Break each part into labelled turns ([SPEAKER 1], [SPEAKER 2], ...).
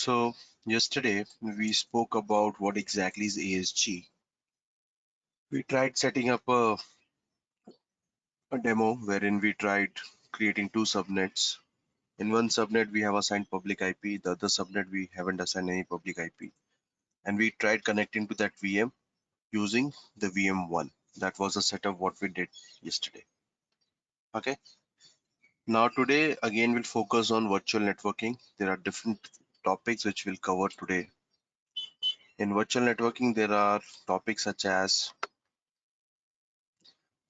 [SPEAKER 1] So yesterday we spoke about what exactly is ASG. We tried setting up a demo wherein we tried creating two subnets. In one subnet we have assigned public IP, the other subnet we haven't assigned any public IP. And we tried connecting to that VM using the VM1. That was the setup what we did yesterday. Okay. Now today again we'll focus on virtual networking. There are different topics which we'll cover today. In virtual networking there are topics such as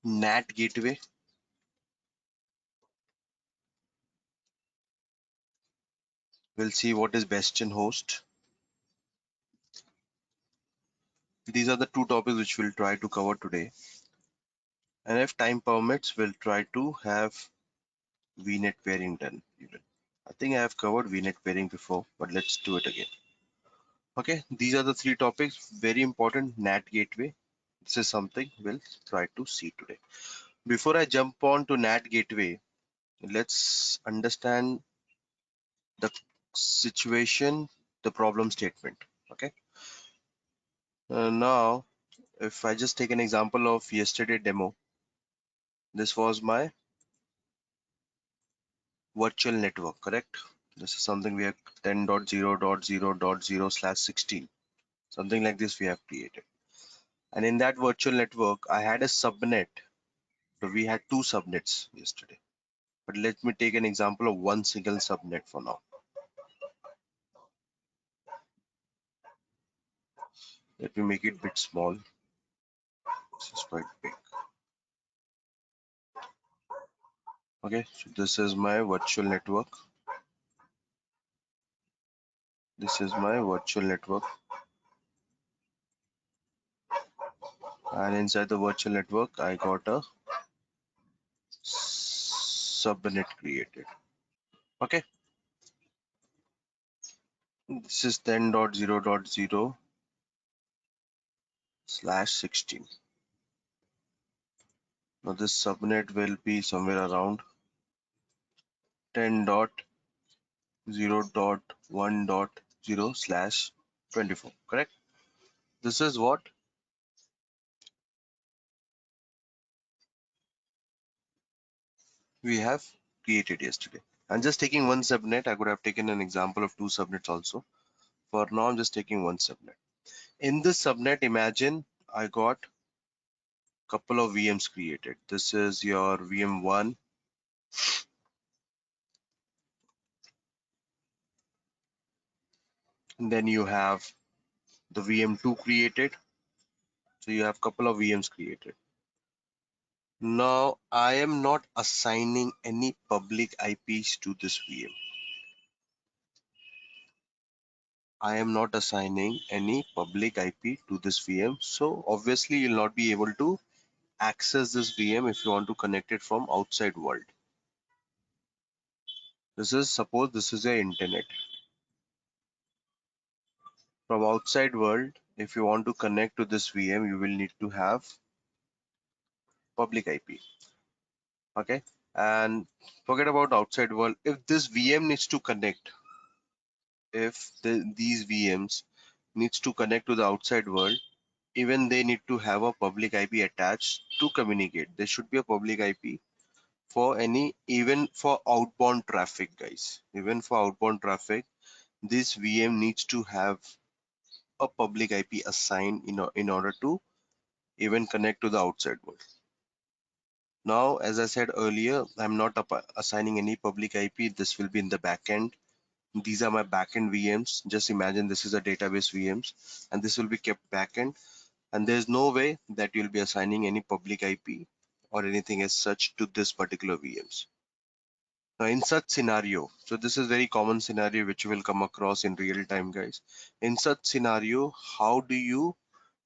[SPEAKER 1] NAT gateway. We'll see what is Bastion host. These are the two topics which we'll try to cover today. And if time permits, we'll try to have VNet pairing done even. I think I have covered VNet pairing before, but let's do it again. Okay, these are the three topics. Very important. NAT gateway. This is something we'll try to see today. Before I jump on to NAT gateway, let's understand the situation, the problem statement. Okay. Now, if I just take an example of yesterday demo, this was my virtual network, correct? This is something we have 10.0.0.0/16. Something like this we have created. And in that virtual network, I had a subnet. So we had two subnets yesterday. But let me take an example of one single subnet for now. Let me make it a bit small. This is quite big. Okay, so this is my virtual network. This is my virtual network. And inside the virtual network, I got a subnet created. Okay, this is 10.0.0/16. Now this subnet will be somewhere around 10.0.1.0/24, correct? This is what we have created yesterday. I'm just taking one subnet. I could have taken an example of two subnets also. For now, I'm just taking one subnet. In this subnet, imagine I got a couple of VMs created. This is your VM1. And then you have the VM2 created. So you have a couple of VMs created. Now I am not assigning any public IPs to this VM. I am not assigning any public IP to this VM. So obviously you'll not be able to access this VM if you want to connect it from outside world. Suppose this is your internet. From outside world, if you want to connect to this VM, you will need to have public IP. Okay, and forget about outside world. If this VM needs to connect, if these VMs needs to connect to the outside world, even they need to have a public IP attached to communicate. There should be a public IP for any, even for outbound traffic, guys. Even for outbound traffic, this VM needs to have a public IP assigned in order to even connect to the outside world. Now, as I said earlier, I'm not assigning any public IP. This will be in the backend. These are my backend VMs. Just imagine this is a database VMs, and this will be kept backend. And there's no way that you'll be assigning any public IP or anything as such to this particular VMs. Now, in such scenario, so this is very common scenario which you will come across in real time, guys. In such scenario, how do you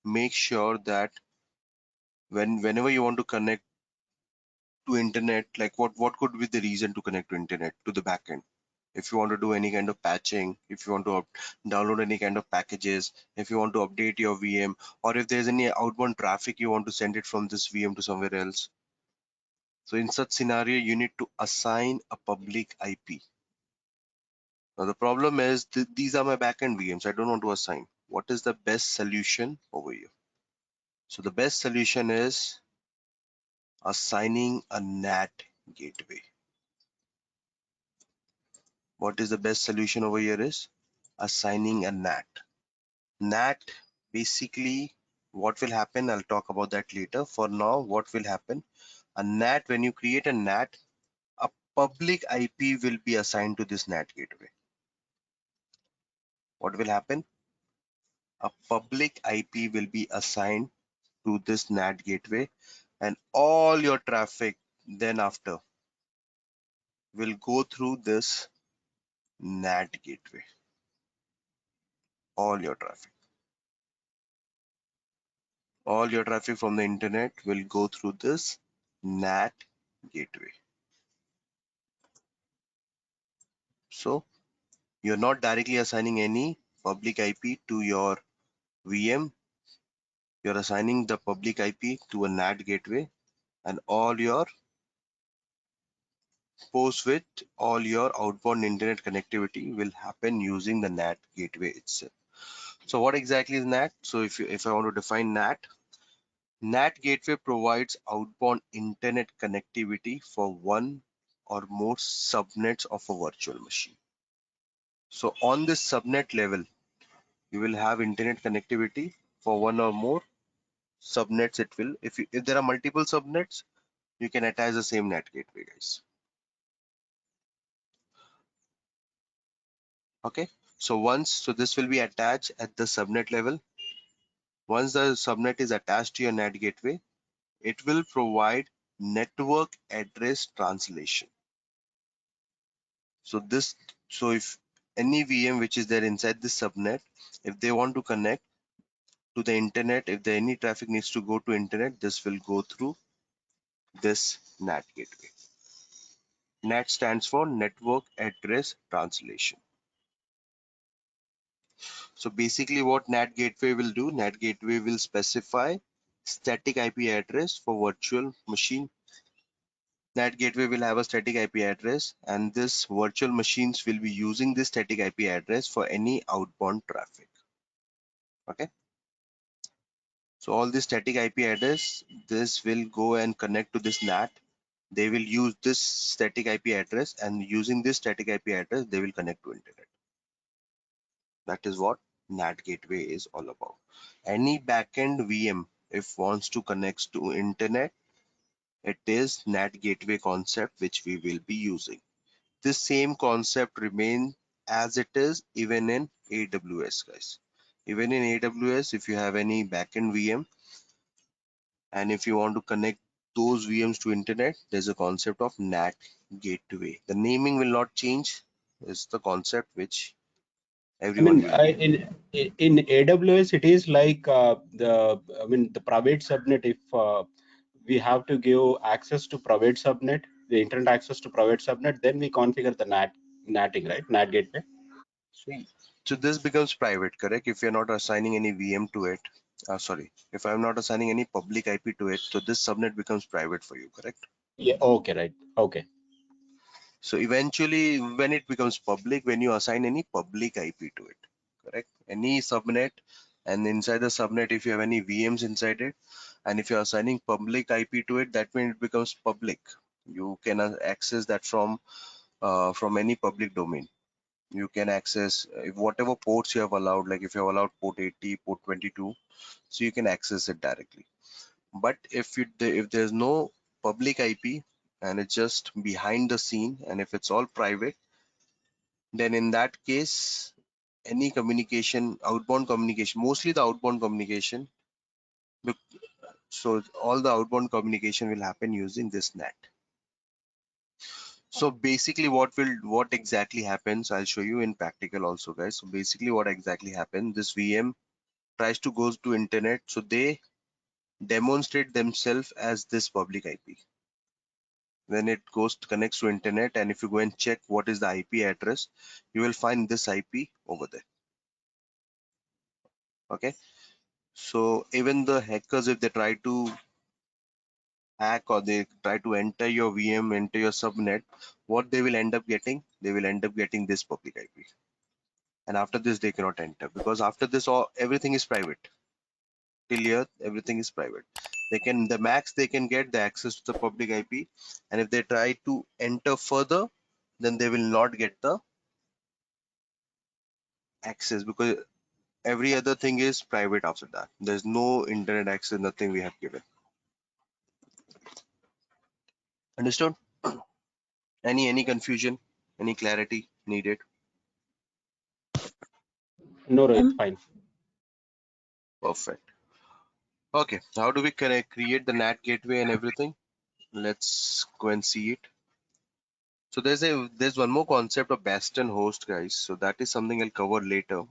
[SPEAKER 1] make sure that whenever you want to connect to internet, like what could be the reason to connect to internet to the backend? If you want to do any kind of patching, if you want to download any kind of packages, if you want to update your VM, or if there's any outbound traffic you want to send it from this VM to somewhere else. So in such scenario, you need to assign a public IP. Now the problem is these are my backend VMs. I don't want to assign. What is the best solution over here? So the best solution is assigning a NAT gateway. What is the best solution over here is assigning a NAT. NAT, basically what will happen, I'll talk about that later. For now, what will happen? A NAT, when you create a NAT, a public IP will be assigned to this NAT gateway. What will happen? A public IP will be assigned to this NAT gateway, and all your traffic then after will go through this NAT gateway. All your traffic. All your traffic from the internet will go through this NAT gateway. So you're not directly assigning any public IP to your VM. You're assigning the public IP to a NAT gateway, and all your post with all your outbound internet connectivity will happen using the NAT gateway itself. So what exactly is NAT? So if I want to define NAT, NAT gateway provides outbound internet connectivity for one or more subnets of a virtual machine. So on this subnet level, you will have internet connectivity for one or more subnets. It will, if there are multiple subnets, you can attach the same NAT gateway, guys. Okay. So this will be attached at the subnet level. Once the subnet is attached to your NAT gateway, it will provide network address translation. So if any VM which is there inside this subnet, if they want to connect to the internet, if there any traffic needs to go to internet, this will go through this NAT gateway. NAT stands for network address translation. So basically what NAT gateway will do, NAT gateway will specify static IP address for virtual machine. NAT gateway will have a static IP address, and this virtual machines will be using this static IP address for any outbound traffic. Okay. So all this static IP address, this will go and connect to this NAT. They will use this static IP address, and using this static IP address, they will connect to internet. That is what NAT gateway is all about. Any backend VM, if wants to connect to internet, it is NAT gateway concept which we will be using. This same concept remains as it is even in AWS, guys. Even in AWS, if you have any backend VM and if you want to connect those VMs to internet, there's a concept of NAT gateway. The naming will not change. It's the concept which
[SPEAKER 2] I
[SPEAKER 1] everyone
[SPEAKER 2] mean,
[SPEAKER 1] will be.
[SPEAKER 2] in AWS, it is like the private subnet. If we have to give access to private subnet, the internet access to private subnet, then we configure the NATing, right? NAT gateway.
[SPEAKER 1] So this becomes private, correct? If you're not assigning any VM to it, sorry, if I'm not assigning any public IP to it, so this subnet becomes private for you, correct?
[SPEAKER 2] Yeah. Okay. Right. Okay.
[SPEAKER 1] So eventually, when it becomes public, when you assign any public IP to it, correct? Any subnet, and inside the subnet, if you have any VMs inside it, and if you're assigning public IP to it, that means it becomes public. You can access that from any public domain. You can access if whatever ports you have allowed, like if you have allowed port 80, port 22, so you can access it directly. But if there's no public IP and it's just behind the scene, and if it's all private, then in that case, any communication, outbound communication, mostly the outbound communication, so all the outbound communication will happen using this NAT. So basically what exactly happens, I'll show you in practical also, guys. So basically what exactly happens, this VM tries to go to internet, so they demonstrate themselves as this public IP. When it goes to connects to internet, and if you go and check what is the IP address, you will find this IP over there. Okay. So even the hackers, if they try to hack or they try to enter your VM, enter your subnet, what they will end up getting? They will end up getting this public IP. And after this, they cannot enter, because after this, all everything is private. Till here, everything is private. They can, the max they can get the access to the public IP, and if they try to enter further, then they will not get the access, because every other thing is private after that. There's no internet access, nothing we have given. Understood? Any confusion? Any clarity needed?
[SPEAKER 2] No, Rohit,
[SPEAKER 3] Um,
[SPEAKER 2] fine.
[SPEAKER 1] Perfect. Okay, how do we create the NAT gateway and everything? Let's go and see it. So there's one more concept of Bastion host, guys. So that is something I'll cover later.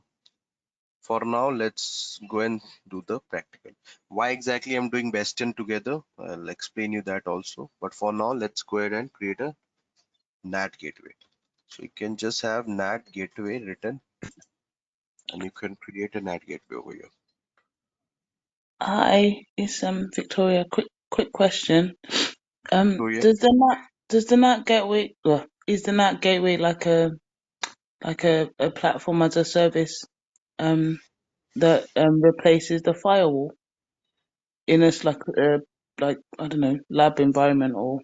[SPEAKER 1] For now, let's go and do the practical. Why exactly I'm doing Bastion together? I'll explain you that also. But for now, let's go ahead and create a NAT gateway. So you can just have NAT gateway written, and you can create a NAT gateway over here.
[SPEAKER 3] Hi, it's Victoria. Quick question.
[SPEAKER 1] So yeah,
[SPEAKER 3] Does the NAT gateway is the NAT gateway like a platform as a service that replaces the firewall in like I don't know, lab environment, or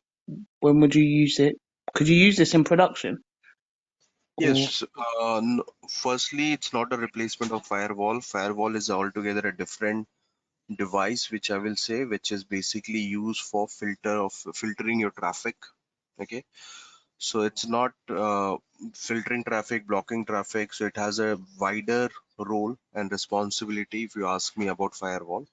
[SPEAKER 3] when would you use it? Could you use this in production? Or
[SPEAKER 1] yes. Firstly, it's not a replacement of firewall. Firewall is altogether a different device, which I will say, which is basically used for filtering your traffic. Okay, so it's not filtering traffic, blocking traffic. So it has a wider role and responsibility if you ask me about firewall.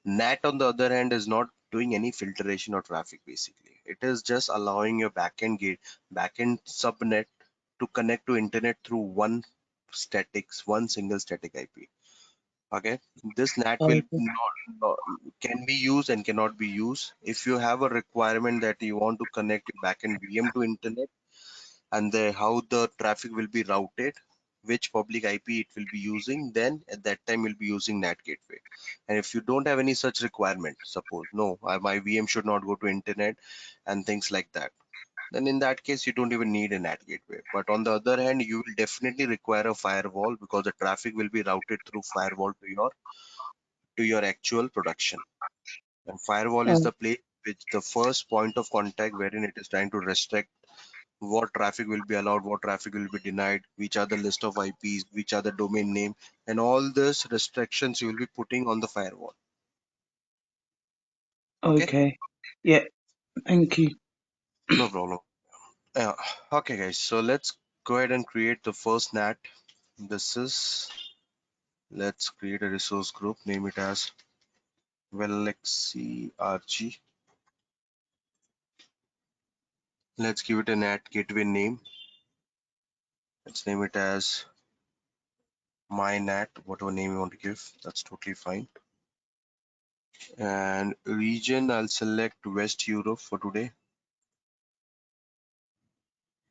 [SPEAKER 1] NAT on the other hand is not doing any filtration or traffic basically. It is just allowing your backend subnet to connect to internet through one single static IP. Okay, this NAT will
[SPEAKER 3] okay.
[SPEAKER 1] not can be used and cannot be used if you have a requirement that you want to connect your backend VM to internet, and how the traffic will be routed, which public IP it will be using, then at that time you'll be using NAT gateway. And if you don't have any such requirement, suppose no, my VM should not go to internet and things like that, then in that case you don't even need a NAT gateway. But on the other hand, you will definitely require a firewall, because the traffic will be routed through firewall to your actual production. And firewall is
[SPEAKER 3] Oh,
[SPEAKER 1] the place which the first point of contact wherein it is trying to restrict what traffic will be allowed, what traffic will be denied, which are the list of IPs, which are the domain name, and all these restrictions you will be putting on the firewall. Okay,
[SPEAKER 3] okay. Yeah. Thank you.
[SPEAKER 1] no problem. Uh, okay, guys, so let's go ahead and create the first NAT. This is, let's create a resource group, name it as Valaxy RG. Let's give it a NAT gateway name. Let's name it as my NAT, whatever name you want to give, that's totally fine. And region, I'll select West Europe for today.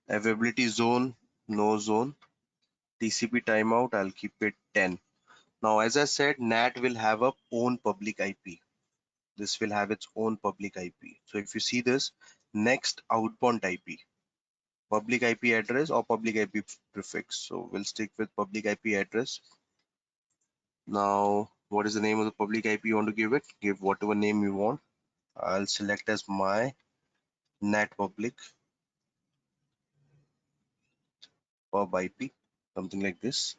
[SPEAKER 1] Availability zone, no zone. TCP timeout, I'll keep it 10. Now, as I said, NAT will have a own public IP. This will have its own public IP. So if you see this, next outbound IP, public IP address or public IP prefix. So we'll stick with public IP address. Now, what is the name of the public IP you want to give it? Give whatever name you want. I'll select as my NAT public pub IP, something like this.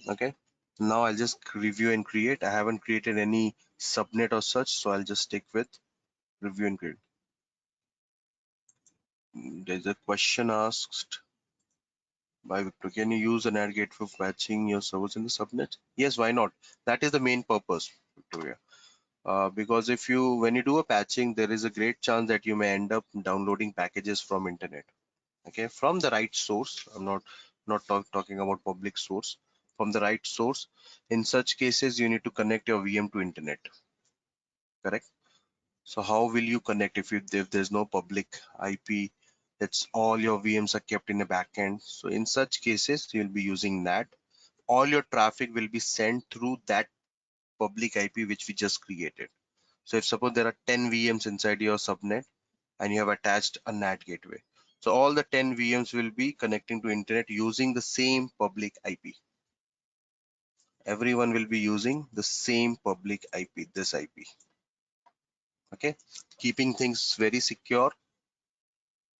[SPEAKER 1] Okay. Now I'll just review and create. I haven't created any subnet or such, so I'll just stick with review and create. There's a question asked by Victor. Can you use an ad gate for patching your servers in the subnet? Yes, why not? That is the main purpose, Victoria. Because when you do a patching, there is a great chance that you may end up downloading packages from internet. Okay, from the right source. I'm not talking about public source. From the right source. In such cases, you need to connect your VM to internet. Correct. So how will you connect if there's no public IP? That's all your VMs are kept in a backend. So in such cases, you'll be using NAT. All your traffic will be sent through that public IP which we just created. So if suppose there are 10 VMs inside your subnet and you have attached a NAT gateway. So all the 10 VMs will be connecting to internet using the same public IP. Everyone will be using the same public IP, this IP. Okay, keeping things very secure,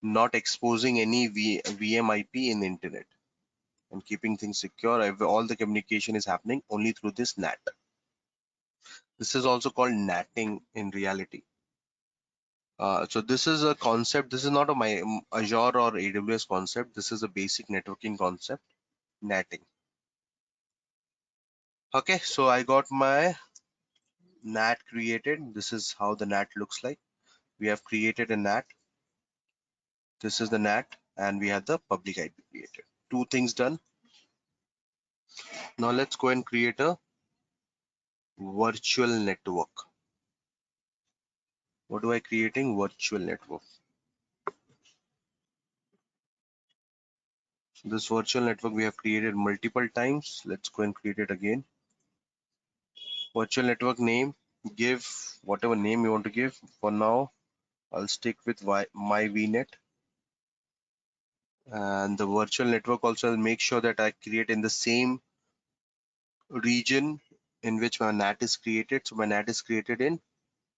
[SPEAKER 1] not exposing any VM IP in the internet, and keeping things secure. All the communication is happening only through this NAT. This is also called NATing in reality. So this is a concept. This is not a my Azure or AWS concept. This is a basic networking concept, NATing. Okay, so I got my NAT created. This is how the NAT looks like. We have created a NAT. This is the NAT, and we have the public IP created. Two things done. Now let's go and create a virtual network. What do I creating? Virtual network. So this virtual network we have created multiple times. Let's go and create it again. Virtual network name, give whatever name you want to give. For now, I'll stick with my VNet. And the virtual network also will make sure that I create in the same region in which my NAT is created. So my NAT is created in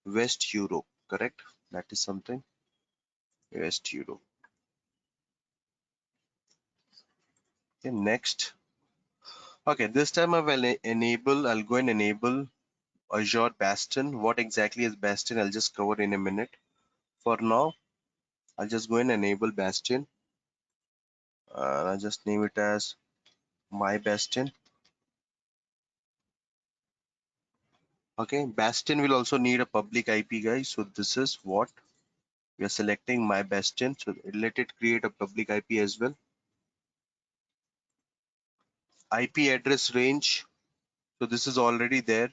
[SPEAKER 1] West Europe, correct? That is something, West Europe. Okay, next. Okay, this time I will I'll go and enable Azure Bastion. What exactly is Bastion? I'll just cover in a minute. For now, I'll just go and enable Bastion. And I'll just name it as my Bastion. Okay, Bastion will also need a public IP, guys. So this is what we are selecting, my Bastion. So let it create a public IP as well. IP address range. So this is already there.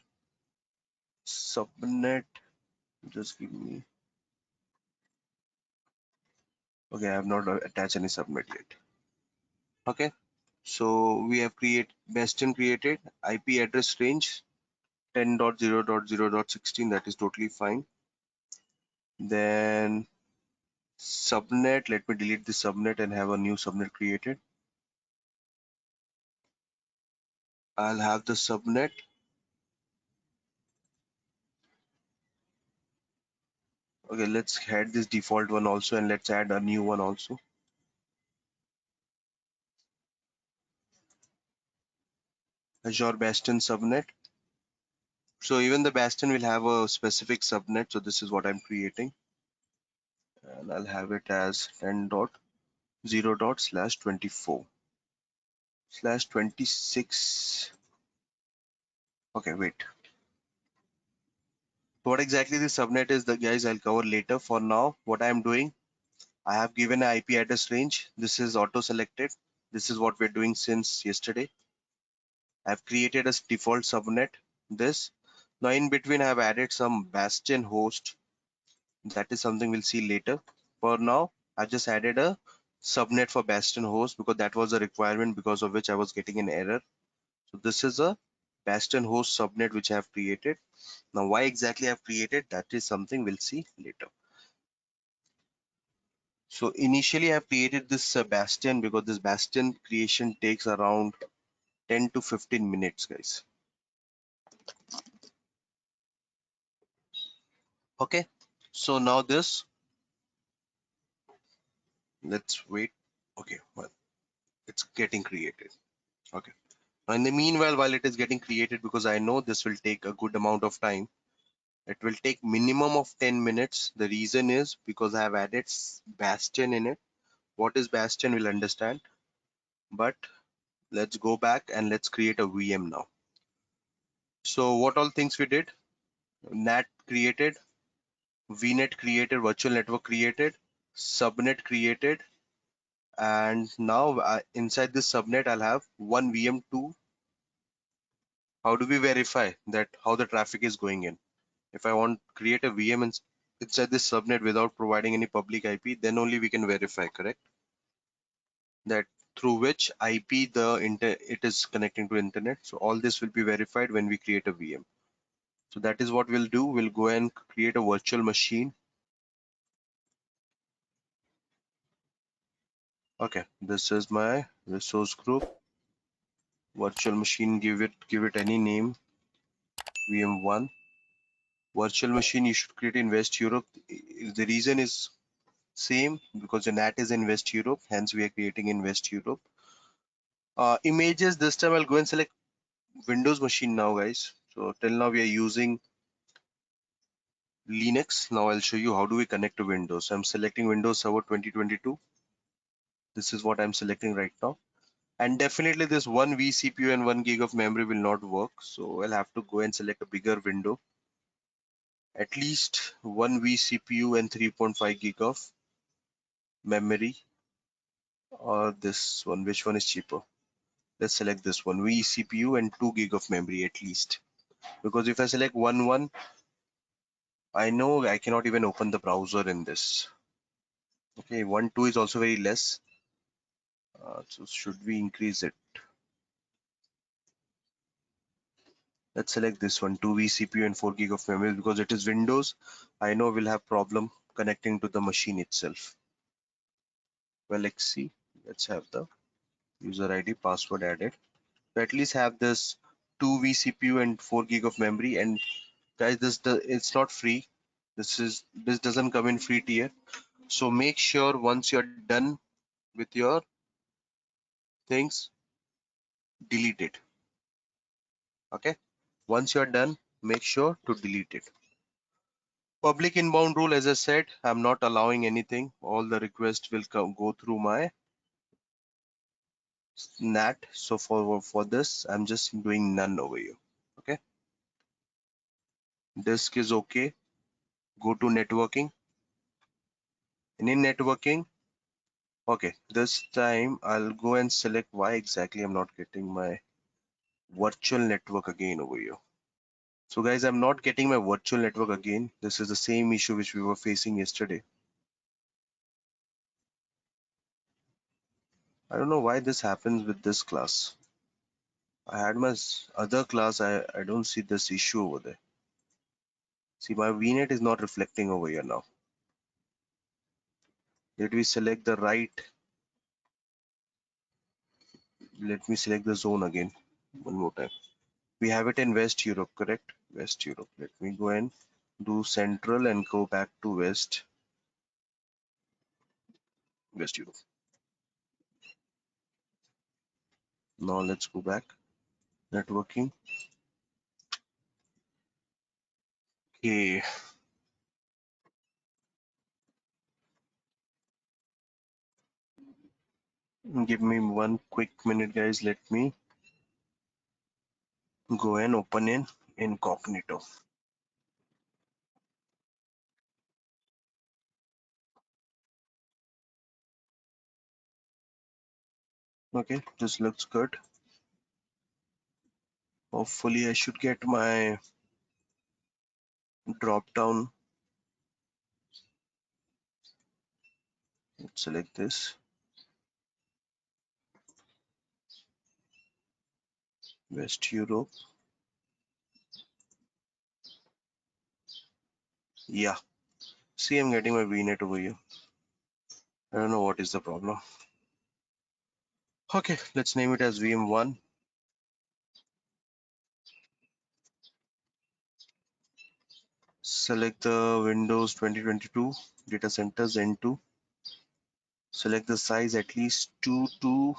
[SPEAKER 1] Subnet. Just give me. Okay, I have not attached any subnet yet. Okay, so we have Bastion created IP address range 10.0.0.16. That is totally fine. Then subnet. Let me delete the subnet and have a new subnet created. I'll have the subnet. Okay, let's add this default one also, and let's add a new one also. Azure Bastion subnet. So even the Bastion will have a specific subnet. So this is what I'm creating, and I'll have it as 10.0./24/26. Okay, wait. What exactly the subnet is, the guys, I'll cover later. For now, what I'm doing, I have given an IP address range. This is auto selected. This is what we're doing since yesterday. I've created a default subnet. This. Now in between, I've added some Bastion host. That is something we'll see later. For now, I just added a subnet for Bastion host because that was a requirement because of which I was getting an error. So this is a Bastion host subnet which I have created. Now why exactly I've created, that is something we'll see later. So initially I've created this Bastion because this Bastion creation takes around 10 to 15 minutes, guys. Okay, so now this, let's wait. Okay, well, it's getting created. Okay. Now in the meanwhile, while it is getting created, because I know this will take a good amount of time, it will take minimum of 10 minutes. The reason is because I have added Bastion in it. What is Bastion we'll understand, but let's go back and let's create a VM now. So what all things we did? NAT created, VNet created, virtual network created, subnet created, and now inside this subnet I'll have one VM2. How do we verify that how the traffic is going in? If I want to create a VM inside this subnet without providing any public IP, then only we can verify, correct? That through which IP it is connecting to internet. So all this will be verified when we create a VM. So that is what we'll do. We'll go and create a virtual machine. Okay, this is my resource group. Virtual machine, give it any name, VM1. Virtual machine, you should create in West Europe. The reason is same because the NAT is in West Europe, hence we are creating in West Europe. Images, this time I'll go and select Windows machine now, guys. So till now we are using Linux. Now I'll show you how do we connect to Windows. I'm selecting Windows Server 2022. This is what I'm selecting right now. And definitely this one vCPU and 1 gig of memory will not work. So I'll have to go and select a bigger window. At least one vCPU and 3.5 gig of memory, or this one. Which one is cheaper? Let's select this one, vCPU and 2 gig of memory at least. Because if I select one, I know I cannot even open the browser in this. Okay, 2 is also very less. So should we increase it? Let's select this one, 2 vCPU and 4 gig of memory, because it is Windows. I know we'll have problem connecting to the machine itself. Valaxy, let's have the user ID, password added. So at least have this 2 vCPU and 4 gig of memory. And guys, it's not free. This doesn't come in free tier. So make sure once you're done with your things, delete it. Okay, once you're done, make sure to delete it. Public inbound rule, as I said, I'm not allowing anything. All the requests will go through my NAT. So for this, I'm just doing none over here. Okay, disk is okay. Go to networking. And in networking, okay, this time I'll go and select why exactly I'm not getting my virtual network again over here. So guys, I'm not getting my virtual network again. This is the same issue which we were facing yesterday. I don't know why this happens with this class. I had my other class. I don't see this issue over there. See, my VNet is not reflecting over here now. Let me select the right. Let me select the zone again. One more time. We have it in West Europe, correct? West Europe. Let me go and do Central and go back to West Europe. Now let's go back. Networking. Okay. Give me one quick minute, guys. Let me go and open in incognito. Okay, this looks good. Hopefully I should get my drop down. Let's select this. West Europe. Yeah. See, I'm getting my VNet over here. I don't know what is the problem. Okay, let's name it as VM1. Select the Windows 2022 data centers N2. Select the size at least 2 to,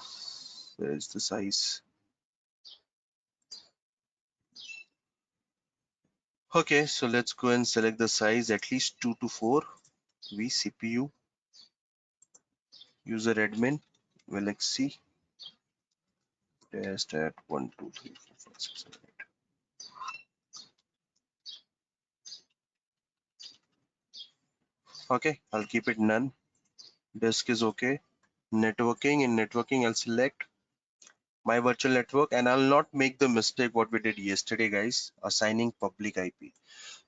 [SPEAKER 1] where is the size? Okay, so let's go and select the size at least 2 to 4 vCPU. User admin, Valaxy, test at 1, 2, 3, 4, 5, 6, 7, 8. Okay, I'll keep it none. Disk is okay. Networking, in networking, I'll select my virtual network, and I'll not make the mistake what we did yesterday, guys, assigning public IP.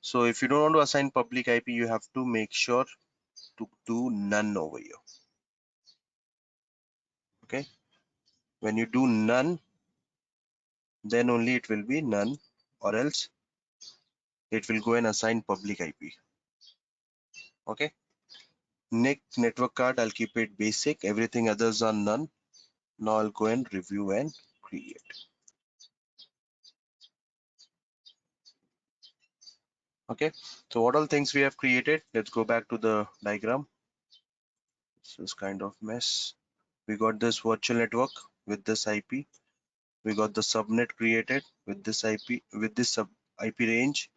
[SPEAKER 1] So if you don't want to assign public IP, you have to make sure to do none over here. Okay, when you do none, then only it will be none, or else it will go and assign public IP. Okay. Next network card, I'll keep it basic. Everything others are none. Now I'll go and review and create. Okay. So what all things we have created? Let's go back to the diagram. This is kind of mess. We got this virtual network with this IP. We got the subnet created with this IP, with this sub IP range.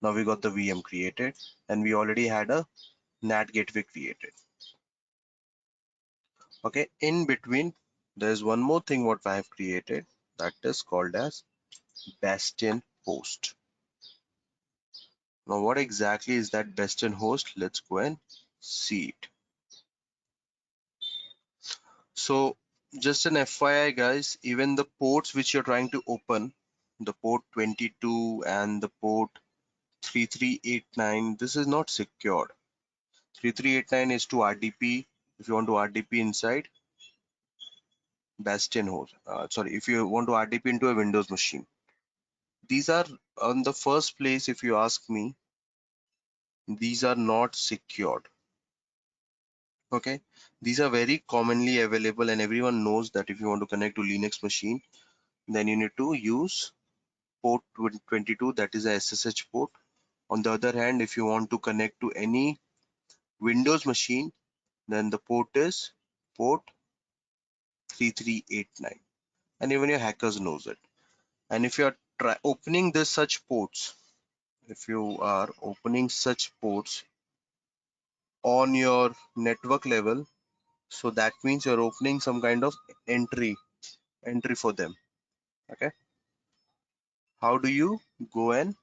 [SPEAKER 1] Now we got the VM created, and we already had a NAT gateway created. Okay, in between, there's one more thing what I have created, that is called as Bastion host. Now what exactly is that Bastion host? Let's go and see it. So just an FYI guys, even the ports which you're trying to open, the port 22 and the port 3389, this is not secured. 3389 is to RDP. If you want to RDP inside Bastion host, sorry, if you want to RDP into a Windows machine, these are on the first place. If you ask me, these are not secured. Okay, these are very commonly available, and everyone knows that if you want to connect to Linux machine, then you need to use port 22, that is a SSH port. On the other hand, if you want to connect to any Windows machine, then the port is port 3389, and even your hackers knows it. And if you are opening this such ports, if you are opening such ports on your network level, so that means you're opening some kind of entry for them. Okay, how do you go and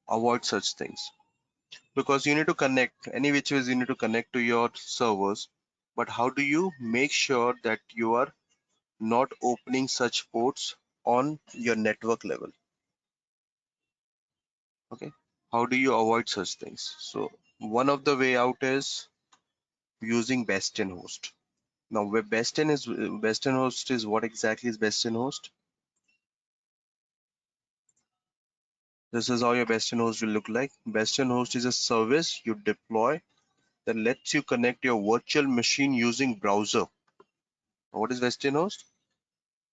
[SPEAKER 1] avoid such things? Because you need to connect any which ways, you need to connect to your servers, but how do you make sure that you are not opening such ports on your network level? Okay, how do you avoid such things? So one of the way out is using Bastion host. Now where Bastion host is, what exactly is Bastion host? This is how your Bastion host will look like. Bastion host is a service you deploy that lets you connect your virtual machine using browser. What is Bastion host?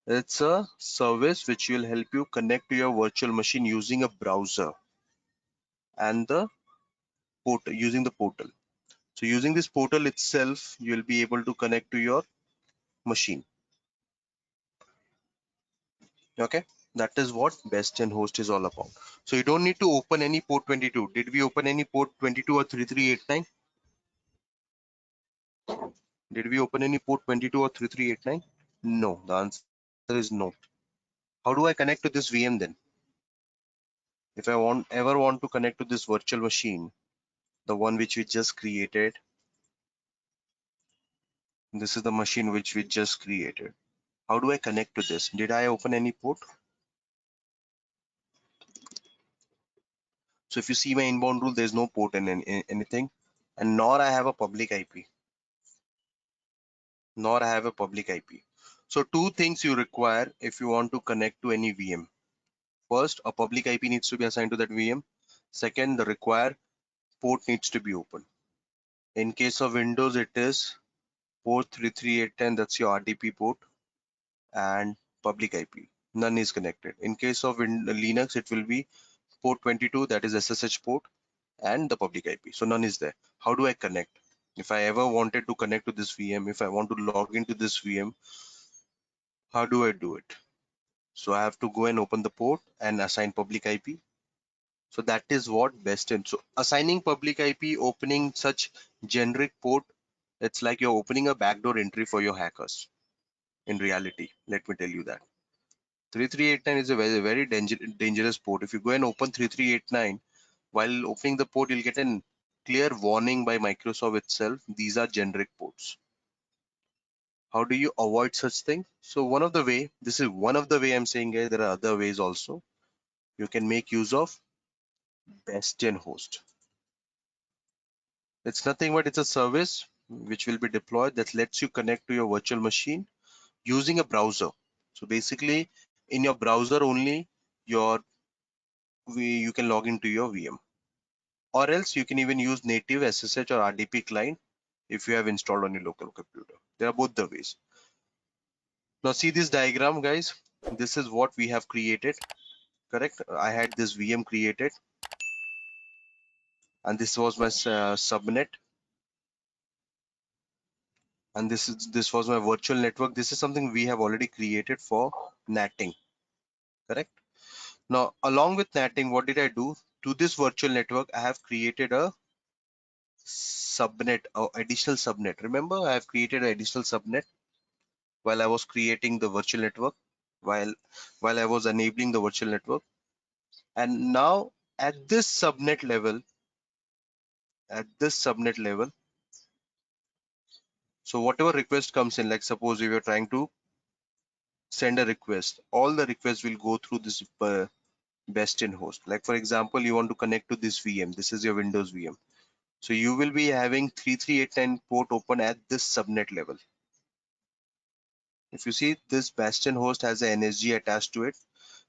[SPEAKER 1] It's a service which will help you connect to your virtual machine using a browser and the portal, using the portal. So using this portal itself, you'll be able to connect to your machine. Okay, that is what Bastion host is all about. So you don't need to open any port 22. Did we open any port 22 or 3389? Did we open any port 22 or 3389? No, the answer is no. How do I connect to this VM then? If I ever want to connect to this virtual machine, the one which we just created, this is the machine which we just created. How do I connect to this? Did I open any port? So if you see my inbound rule, there's no port in anything, and nor I have a public IP. Nor I have a public IP. So two things you require if you want to connect to any VM. First, a public IP needs to be assigned to that VM. Second, the required port needs to be open. In case of Windows, it is port 33810, that's your RDP port, and public IP. None is connected. In case of Linux, it will be port 22, that is SSH port, and the public IP. So none is there. How do I connect? If I ever wanted to connect to this VM, if I want to log into this VM, how do I do it? So I have to go and open the port and assign public IP. So that is what Bastion. So assigning public IP, opening such generic port, it's like you're opening a backdoor entry for your hackers. In reality, let me tell you that 3389 is a very dangerous port. If you go and open 3389, while opening the port, you'll get a clear warning by Microsoft itself. These are generic ports. How do you avoid such thing? So one of the way, this is one of the way I'm saying, guys, there are other ways also. You can make use of Bastion host. It's nothing but it's a service which will be deployed that lets you connect to your virtual machine using a browser. So basically in your browser only, your you can log into your VM, or else you can even use native SSH or RDP client if you have installed on your local computer. There are both the ways. Now see this diagram, guys. This is what we have created, correct? I had this VM created, and this was my subnet, and this was my virtual network. This is something we have already created for natting, correct? Now along with natting, what did I do to this virtual network? I have created a subnet or additional subnet. Remember, I have created an additional subnet while I was creating the virtual network, while I was enabling the virtual network. And now at this subnet level, so whatever request comes in, like suppose if you're trying to send a request, all the requests will go through this best-in host. Like for example, you want to connect to this VM. This is your Windows VM. So you will be having 3389 port open at this subnet level. If you see, this bastion host has an NSG attached to it.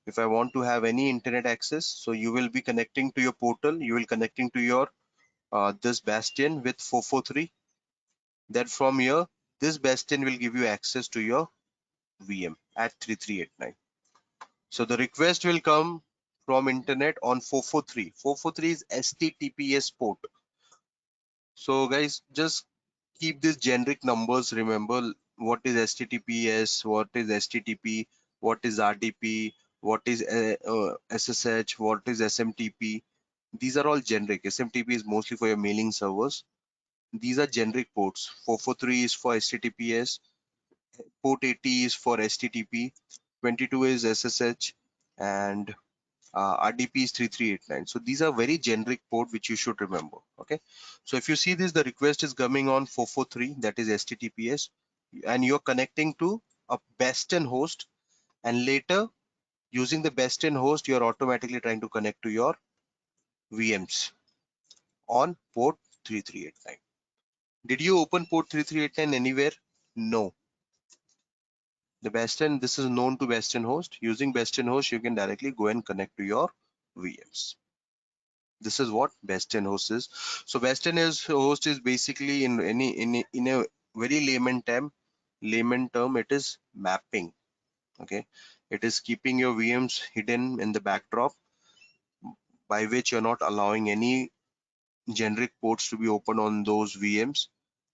[SPEAKER 1] If I want to have any internet access, so you will be connecting to your portal, you will connecting to your this bastion with 443. Then from here, this bastion will give you access to your VM at 3389. So the request will come from internet on 443. 443 is HTTPS port. So guys, just keep these generic numbers. Remember what is HTTPS, what is HTTP, what is RDP, what is SSH, what is SMTP. These are all generic. SMTP is mostly for your mailing servers. These are generic ports. 443 is for HTTPS, port 80 is for HTTP, 22 is SSH, and RDP is 3389. So these are very generic port which you should remember. Okay. So if you see this, the request is coming on 443, that is HTTPS, and you're connecting to a best-in host, and later using the best-in host, you're automatically trying to connect to your VMs on port 3389. Did you open port 3389 anywhere? No. The best-in, this is known to best-in host. Using best-in host, you can directly go and connect to your VMs. This is what best-in host is. So best-in host is basically in a very layman term, it is mapping. Okay, it is keeping your VMs hidden in the backdrop, by which you're not allowing any generic ports to be open on those VMs.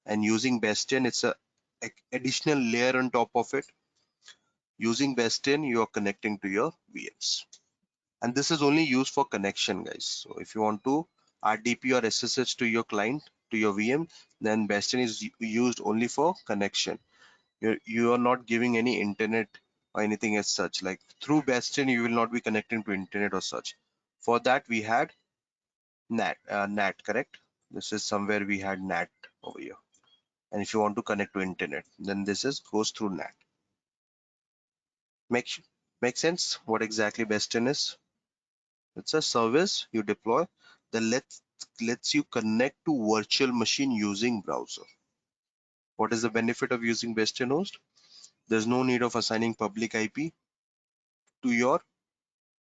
[SPEAKER 1] And using best-in, it's a additional layer on top of it. Using best-in, you are connecting to your VMs. And this is only used for connection, guys. So if you want to RDP or SSH to your client, to your VM, then Bastion is used only for connection. You are not giving any internet or anything as such. Like through Bastion, you will not be connecting to internet or such. For that, we had NAT, correct? This is somewhere we had NAT over here. And if you want to connect to internet, then this is goes through NAT. Make sense what exactly Bastion is? It's a service you deploy that lets you connect to virtual machine using browser. What is the benefit of using Bastion host? There's no need of assigning public IP to your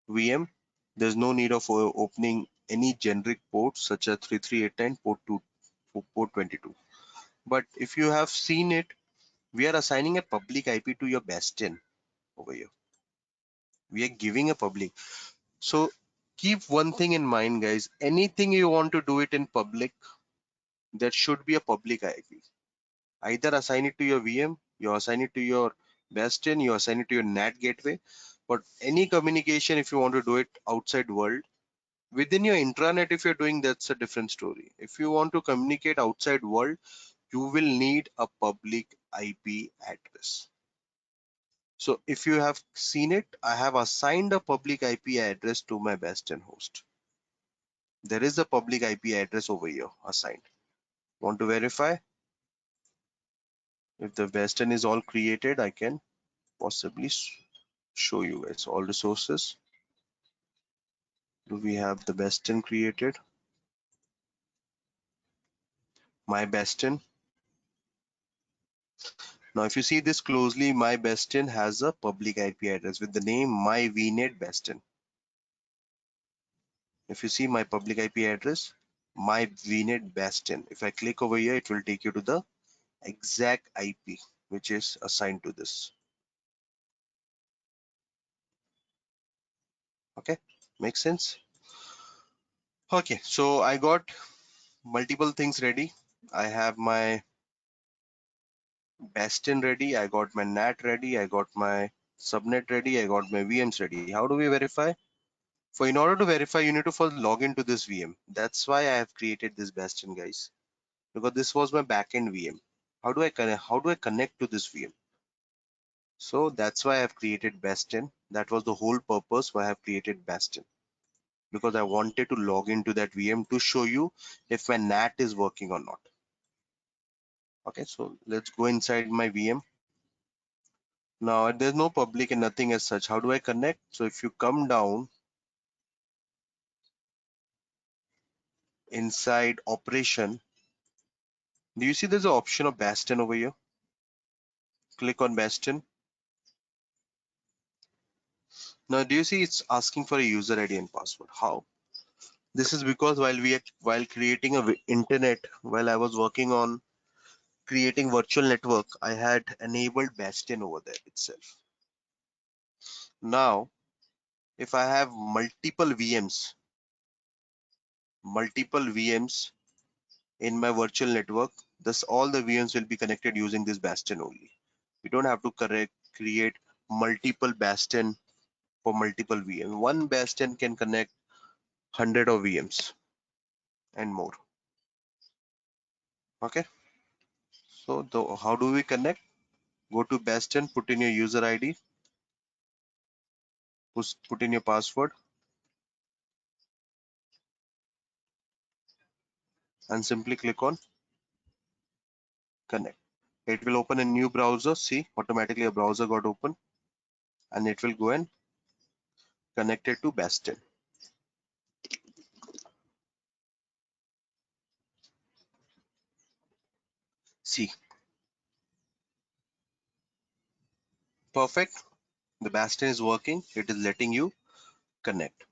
[SPEAKER 1] VM. There's no need of opening any generic ports such as 3389 port 2, port 22. But if you have seen it, we are assigning a public IP to your Bastion over here. We are giving a public. So keep one thing in mind, guys. Anything you want to do it in public, there should be a public IP. Either assign it to your VM, you assign it to your Bastion, you assign it to your NAT gateway. But any communication, if you want to do it outside world, within your intranet, if you're doing, that's a different story. If you want to communicate outside world, you will need a public IP address. So if you have seen it, I have assigned a public IP address to my Bastion host. There is a public IP address over here assigned. Want to verify? If the Bastion is all created, I can possibly show you guys all resources. Do we have the Bastion created? My Bastion. Now, if you see this closely, my Bastion has a public IP address with the name my vnet Bastion. If you see my public IP address, my VNet Bastion. If I click over here, it will take you to the exact IP which is assigned to this. Okay, makes sense. Okay, so I got multiple things ready. I have my Bastion ready, I got my NAT ready, I got my subnet ready, I got my VMs ready. How do we verify? For in order to verify, you need to first log into this VM. That's why I have created this Bastion, guys, because this was my backend VM. How do I connect? How do I connect to this VM? So that's why I have created Bastion. That was the whole purpose why I have created Bastion, because I wanted to log into that VM to show you if my NAT is working or not. Okay, so let's go inside my VM. Now there's no public and nothing as such. How do I connect? So if you come down inside operation, do you see there's an option of Bastion over here? Click on Bastion. Now do you see it's asking for a user ID and password? How? This is because while creating a internet, while I was working on creating virtual network, I had enabled Bastion over there itself. Now, if I have multiple VMs in my virtual network, thus all the VMs will be connected using this Bastion only. We don't have to create multiple Bastion for multiple VMs. One Bastion can connect 100 of VMs and more. Okay. So how do we connect? Go to Bastion, put in your user ID, put in your password, and simply click on connect. It will open a new browser. See, automatically a browser got open, and it will go and connect it to Bastion. See, perfect. The Bastion is working. It is letting you connect.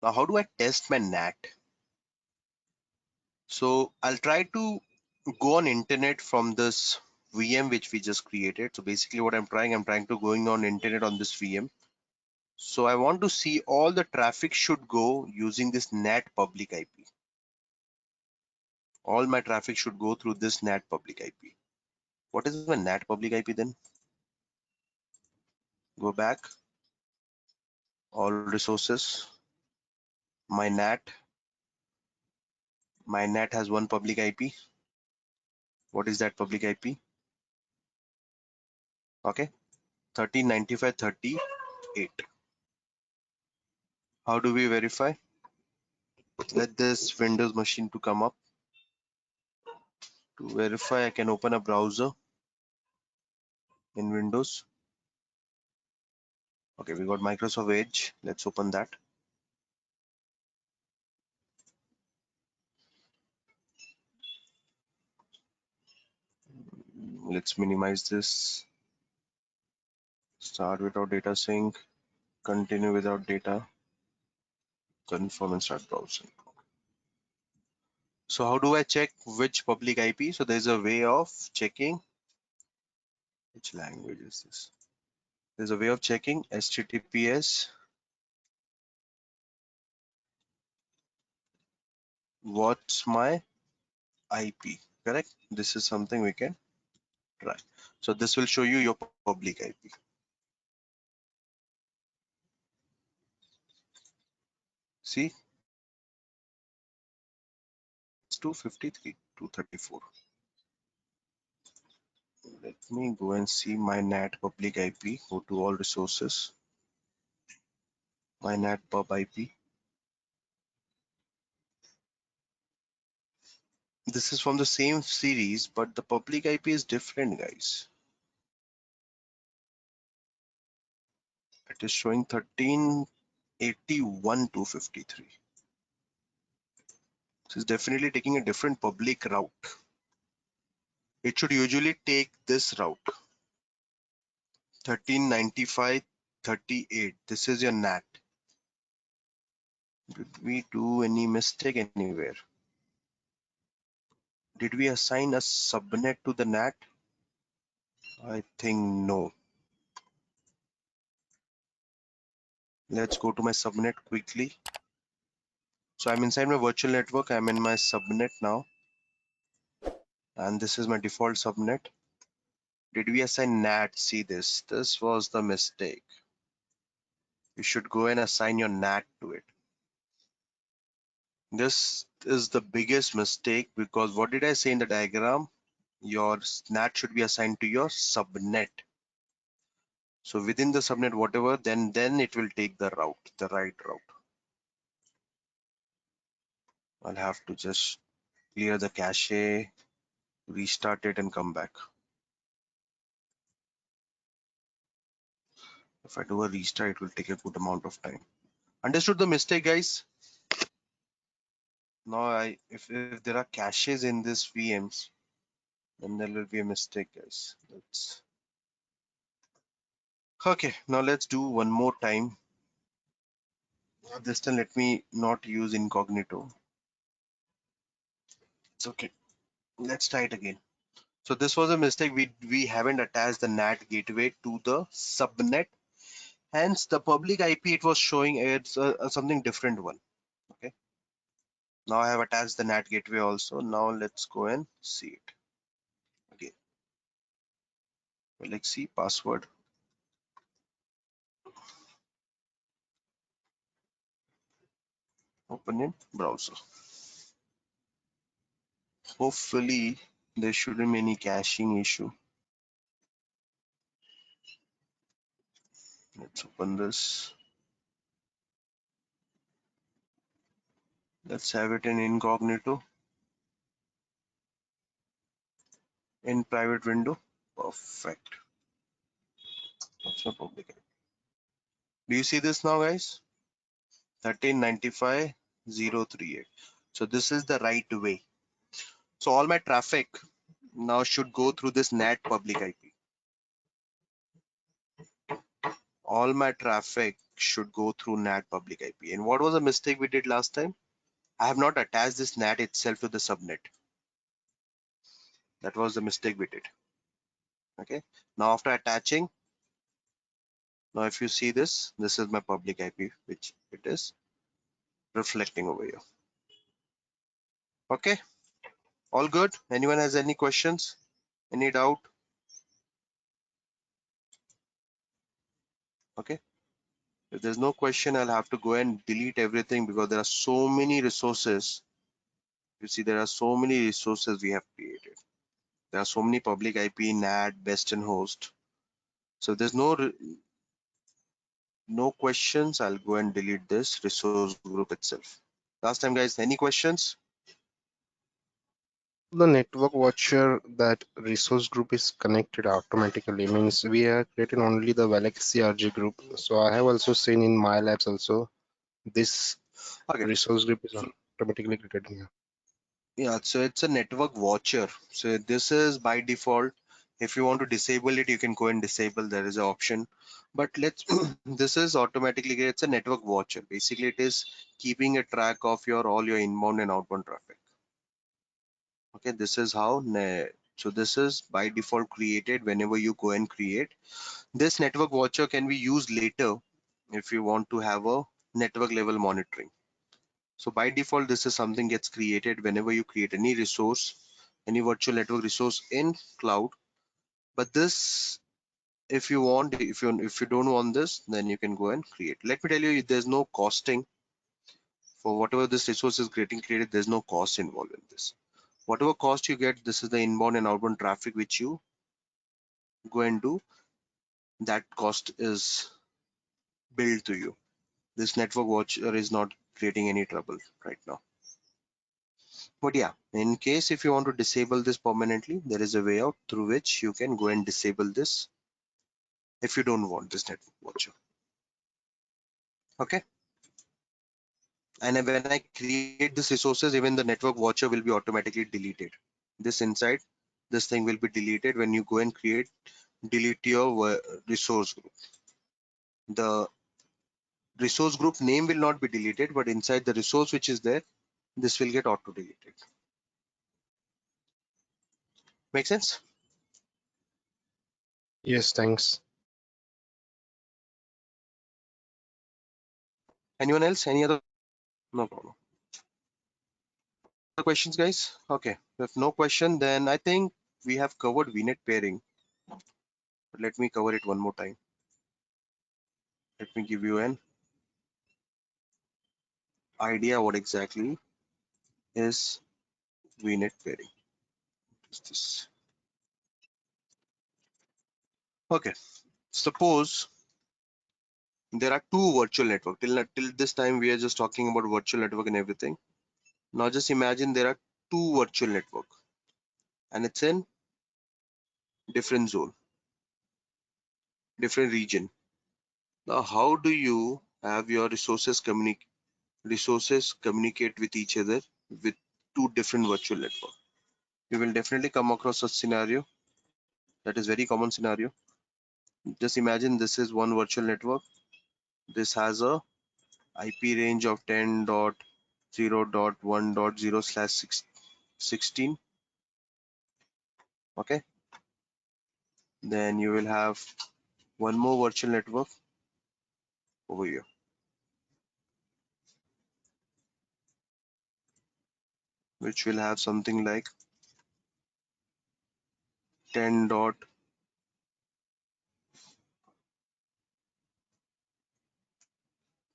[SPEAKER 1] Now, how do I test my NAT? So I'll try to go on internet from this VM which we just created. So basically what I'm trying to going on internet on this VM. So I want to see all the traffic should go using this NAT public IP. All my traffic should go through this NAT public IP. What is my NAT public IP then? Go back, all resources, my NAT. My NAT has one public IP. What is that public IP? Okay, 1395.38. How do we verify? Let this Windows machine to come up. To verify, I can open a browser in Windows. Okay, we got Microsoft Edge. Let's open that. Let's minimize this. Start without data sync. Continue without data. Confirm and start browsing. So how do I check which public IP? So there's a way of checking. Which language is this? There's a way of checking HTTPS. What's my IP? Correct. This is something we can try. So this will show you your public IP. See, it's 253, 234. Let me go and see my NAT public IP. Go to all resources. My NAT pub IP. This is from the same series, but the public IP is different, guys. It is showing 1381 253. This is definitely taking a different public route. It should usually take this route. 1395.38. This is your NAT. Did we do any mistake anywhere? Did we assign a subnet to the NAT? I think no. Let's go to my subnet quickly. So I'm inside my virtual network. I'm in my subnet now. And this is my default subnet. Did we assign NAT? See this. This was the mistake. You should go and assign your NAT to it. This is the biggest mistake because what did I say in the diagram? Your NAT should be assigned to your subnet. So within the subnet, whatever, then it will take the route, the right route. I'll have to just clear the cache, restart it and come back. If I do a restart, it will take a good amount of time. Understood the mistake, guys? Now, if there are caches in this VMs, then there will be a mistake, guys. Okay, now let's do one more time. This time, let me not use incognito. It's okay. Let's try it again. So this was a mistake. We haven't attached the NAT gateway to the subnet. Hence, the public IP it was showing it's something different one. Okay. Now I have attached the NAT gateway also. Now let's go and see it again. Valaxy password. Open in browser. Hopefully there shouldn't be any caching issue. Let's open this. Let's have it in incognito. In private window. Perfect. That's my public IP. Do you see this now, guys? 1395.038. So this is the right way. So all my traffic now should go through this NAT public IP. All my traffic should go through NAT public IP. And what was the mistake we did last time? I have not attached this NAT itself to the subnet. That was the mistake we did. Okay. Now after attaching, now if you see this, this is my public IP, which it is reflecting over here. Okay. All good. Anyone has any questions? Any doubt? Okay. If there's no question, I'll have to go and delete everything because there are so many resources. You see, there are so many resources we have created. There are so many public IP, NAT, best and host. So if there's no questions, I'll go and delete this resource group itself. Last time, guys, any questions?
[SPEAKER 4] The network watcher that resource group is connected automatically means we are creating only the Valaxy RG group. So I have also seen in my labs also this
[SPEAKER 1] Okay.
[SPEAKER 4] resource group is
[SPEAKER 1] So,
[SPEAKER 4] automatically created here.
[SPEAKER 1] yeah, so it's a network watcher. So this is by default. If you want to disable it, you can go and disable. There is an option. But let's this is automatically it's a network watcher. Basically, it is keeping a track of your all your inbound and outbound traffic. Okay, this is how so this is by default created whenever you go and create. This network watcher can be used later if you want to have a network level monitoring. So by default, this is something gets created whenever you create any resource, any virtual network resource in cloud. But this, if you want, if you don't want this, then you can go and create. Let me tell you, there's no costing for whatever this resource is getting created. There's no cost involved in this. Whatever cost you get, this is the inbound and outbound traffic which you go and do. That cost is billed to you. This network watcher is not creating any trouble right now. But yeah, in case if you want to disable this permanently, there is a way out through which you can go and disable this if you don't want this network watcher. Okay. And when I create this resources, even the network watcher will be automatically deleted. This inside, this thing will be deleted when you go and delete your resource group. The Resource group name will not be deleted, but inside the resource which is there, this will get auto deleted. Make sense?
[SPEAKER 4] Yes, thanks.
[SPEAKER 1] Anyone else? Any other? No problem. Other questions, guys? Okay. If no question, then I think we have covered VNet pairing. But let me cover it one more time. Let me give you an idea what exactly is VNet pairing. What is this? Okay. Suppose there are two virtual networks. Till this time, we are just talking about virtual network and everything. Now just imagine there are two virtual network and it's in different zone, different region. Now, how do you have your resources communicate with each other with two different virtual network? You will definitely come across such scenario. That is very common scenario. Just imagine this is one virtual network. This has a IP range of 10.0.1.0/16. Okay. Then you will have one more virtual network over here, which will have something like 10 dot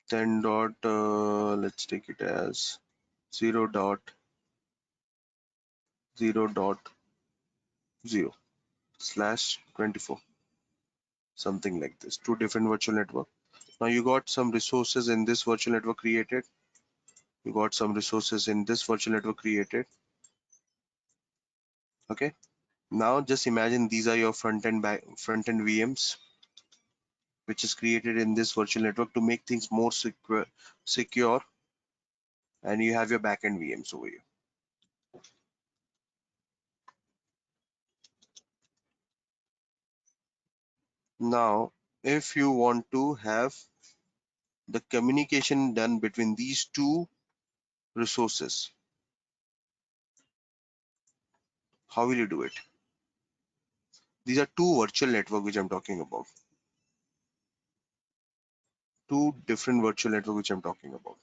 [SPEAKER 1] 10 dot let's take it as 0 dot 0 dot 0 slash 24, something like this. Two different virtual network. Now you got some resources in this virtual network created. You got some resources in this virtual network created. Okay. Now just imagine these are your front end VMs, which is created in this virtual network to make things more secure, and you have your backend VMs over here. Now, if you want to have the communication done between these two resources, how will you do it? These are two virtual network which I'm talking about. Two different virtual network which I'm talking about.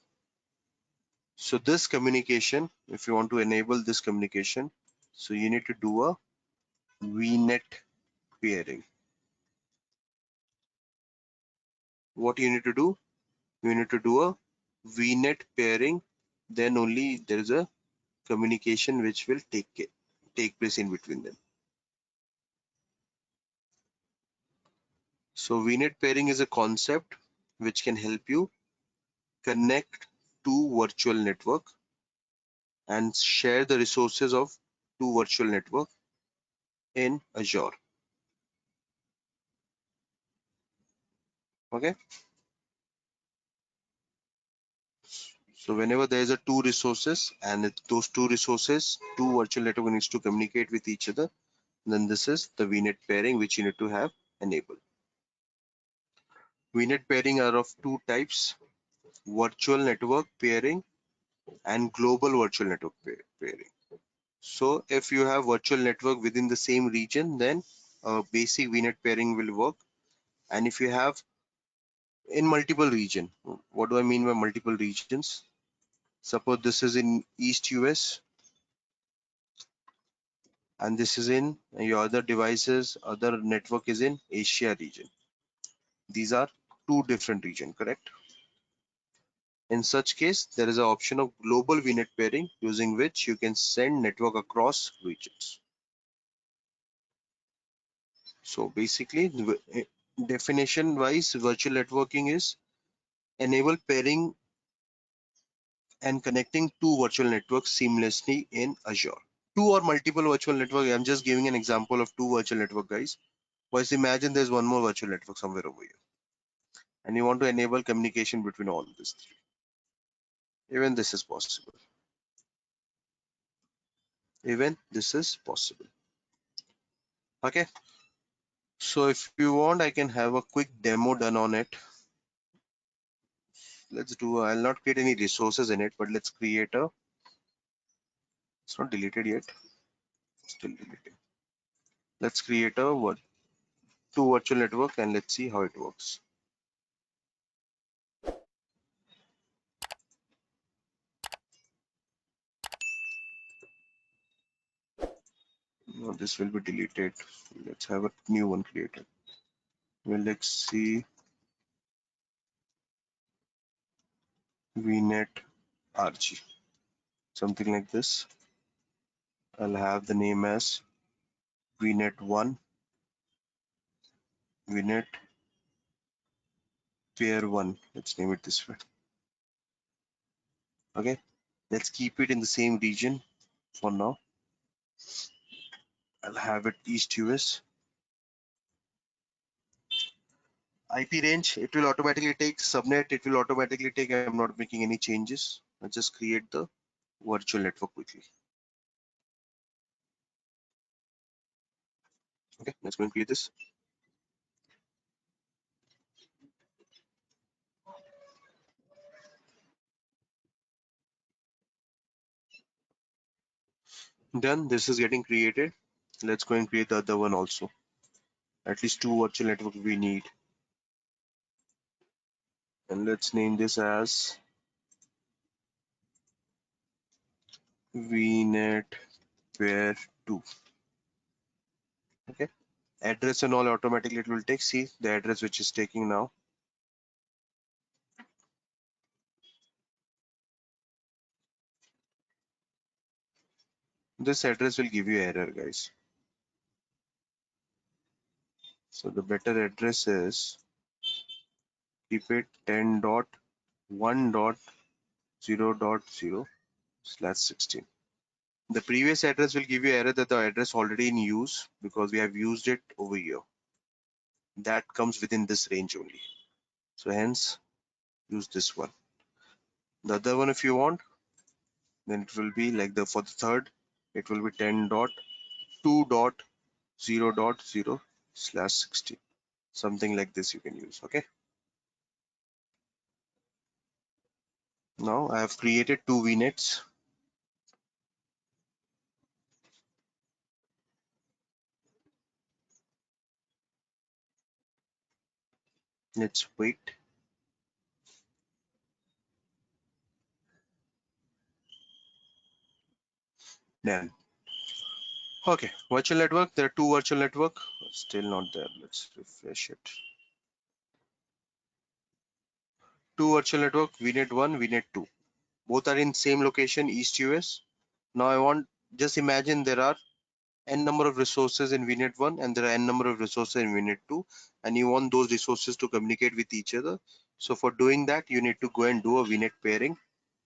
[SPEAKER 1] So this communication, if you want to enable this communication, so you need to do a VNet pairing. What you need to do? You need to do a VNet pairing. Then only there is a communication which will take place in between them. So VNet pairing is a concept which can help you connect two virtual network and share the resources of two virtual network in Azure. Okay. So whenever there is a two resources and those two resources, two virtual network needs to communicate with each other, then this is the VNet pairing which you need to have enabled. VNet pairing are of two types: virtual network pairing and global virtual network pairing. So if you have virtual network within the same region, then basic VNet pairing will work. And if you have in multiple region, what do I mean by multiple regions? Suppose this is in East US and this is in your other devices, other network is in Asia region. These are two different region, correct? In such case, there is an option of global VNet pairing using which you can send network across regions. So basically, definition wise, virtual networking is enable pairing and connecting two virtual networks seamlessly in Azure. Two or multiple virtual network. I'm just giving an example of two virtual network, guys. But imagine there's one more virtual network somewhere over here, and you want to enable communication between all these three. Even this is possible. Even this is possible. Okay. So if you want, I can have a quick demo done on it. let's do, I'll not create any resources in it, but let's create a, it's not deleted yet, still deleted. Let's create a two virtual network and let's see how it works. No, this will be deleted. Let's have a new one created. Well, let's see vnet rg, something like this. I'll have the name as vnet1, vnet pair 1. Let's name it this way. Okay, let's keep it in the same region for now. I'll have it East US. IP range, it will automatically take subnet, it will automatically take, I'm not making any changes. I'll just create the virtual network quickly. Okay, let's go and create this. Done, this is getting created. Let's go and create the other one also. At least two virtual network we need. And let's name this as vnet pair 2. Okay, address and all automatically it will take. See the address which is taking now. This address will give you error, guys. So the better address is keep it 10.1.0.0/16. The previous address will give you error that the address already in use because we have used it over here. That comes within this range only. So hence use this one. The other one if you want, then it will be like for the third, it will be 10.2.0.0/16. Something like this you can use. Okay. Now I have created two VNets. Let's wait. Done. Okay, virtual network. There are two virtual network. Still not there. Let's refresh it. Two virtual network. VNet 1, VNet 2. Both are in same location, East US. Now I want, just imagine there are n number of resources in VNet 1 and there are n number of resources in VNet 2, and you want those resources to communicate with each other. So for doing that, you need to go and do a VNet pairing.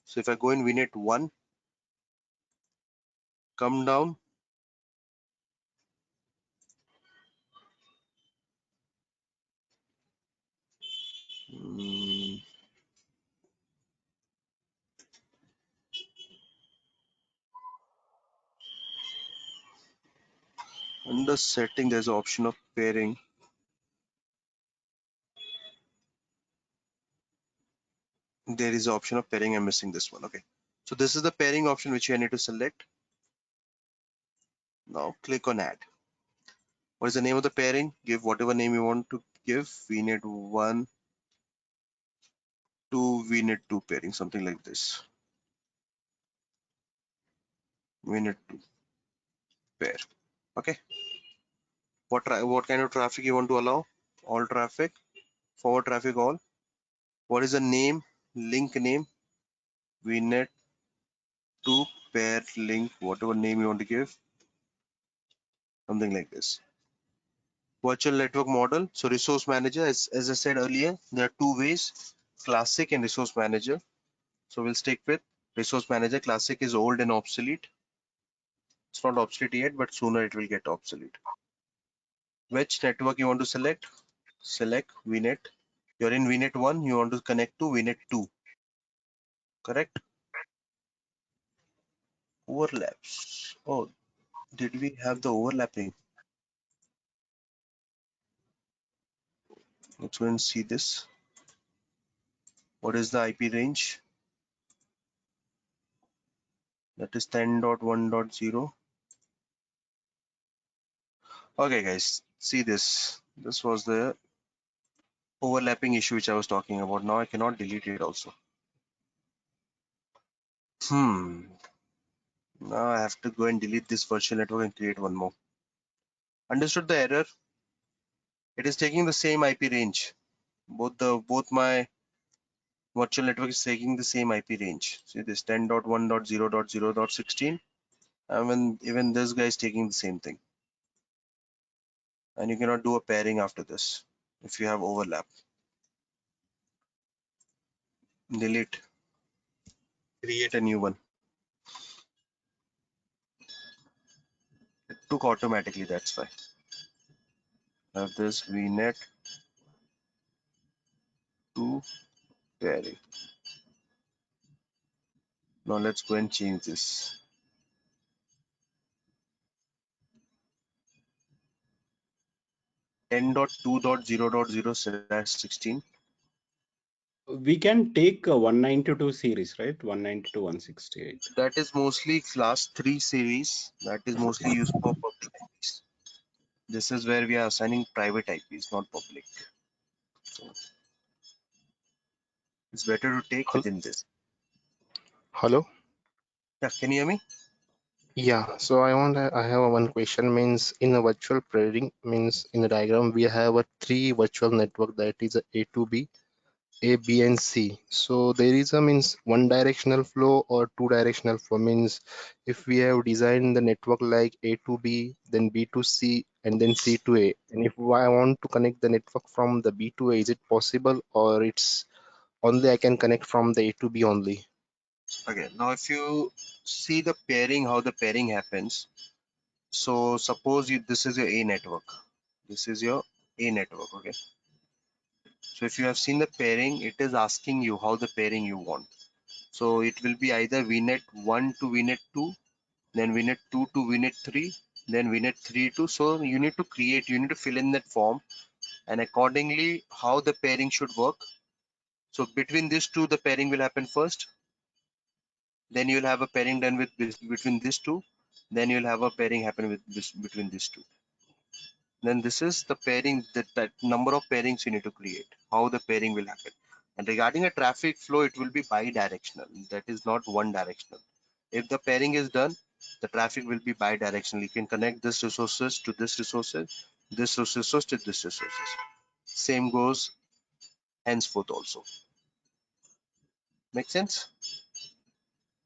[SPEAKER 1] So if I go in VNet 1, come down, mm, under setting, there's an option of pairing. There is an option of pairing. I'm missing this one. Okay. So this is the pairing option which you need to select. Now click on add. What is the name of the pairing? Give whatever name you want to give. VNet 1 to VNet 2 pairing, something like this. VNet 2 pair. Okay. What kind of traffic you want to allow? All traffic, forward traffic all. What is the name? Link name? VNet 2 pair link, whatever name you want to give. Something like this. Virtual network model. So resource manager, as I said earlier, there are two ways, classic and resource manager. So we'll stick with resource manager. Classic is old and obsolete. It's not obsolete yet, but sooner it will get obsolete. Which network you want to select? Select VNet. You're in VNet 1, you want to connect to VNet 2. Correct? Overlaps. Oh, did we have the overlapping? Let's go and see this. What is the IP range? That is 10.1.0. Okay, guys, see this. This was the overlapping issue which I was talking about. Now I cannot delete it also. Now I have to go and delete this virtual network and create one more. Understood the error? It is taking the same IP range. Both my virtual network is taking the same IP range. See this 10.1.0.0.16, and when even this guy is taking the same thing. And you cannot do a pairing after this if you have overlap. Delete. Create a new one. It took automatically, that's why. Have this VNet to pairing. Now let's go and change this. 10.2.0.0/16.
[SPEAKER 2] We can take 192 series, right? 192.168.
[SPEAKER 1] That is mostly class 3 series. That is mostly used for public IPs. This is where we are assigning private IPs, not public. So it's better to take within this.
[SPEAKER 4] Hello.
[SPEAKER 1] Yeah, can you hear me?
[SPEAKER 4] Yeah, so I have one question. Means in a virtual pairing, means in the diagram we have a three virtual network, that is a to B, A, B, and C. So there is a means one directional flow or two directional flow. Means if we have designed the network like A to B, then B to C, and then C to A, and if I want to connect the network from the B to A, is it possible, or it's only I can connect from the A to B only?
[SPEAKER 1] Okay, now if you see the pairing, how the pairing happens. So suppose this is your A network. This is your A network, okay? So if you have seen the pairing, it is asking you how the pairing you want. So it will be either VNet 1 to VNet 2, then VNet 2 to VNet 3, then VNet 3 to. So you need to create, you need to fill in that form, and accordingly how the pairing should work. So between these two, the pairing will happen first. Then you'll have a pairing done with between these two. Then you'll have a pairing happen with this between these two. Then this is the pairing, that number of pairings you need to create, how the pairing will happen. And regarding a traffic flow, it will be bi-directional. That is not one directional. If the pairing is done, the traffic will be bi-directional. You can connect this resources to this resources, this resource to this resources. Same goes henceforth also. Make sense?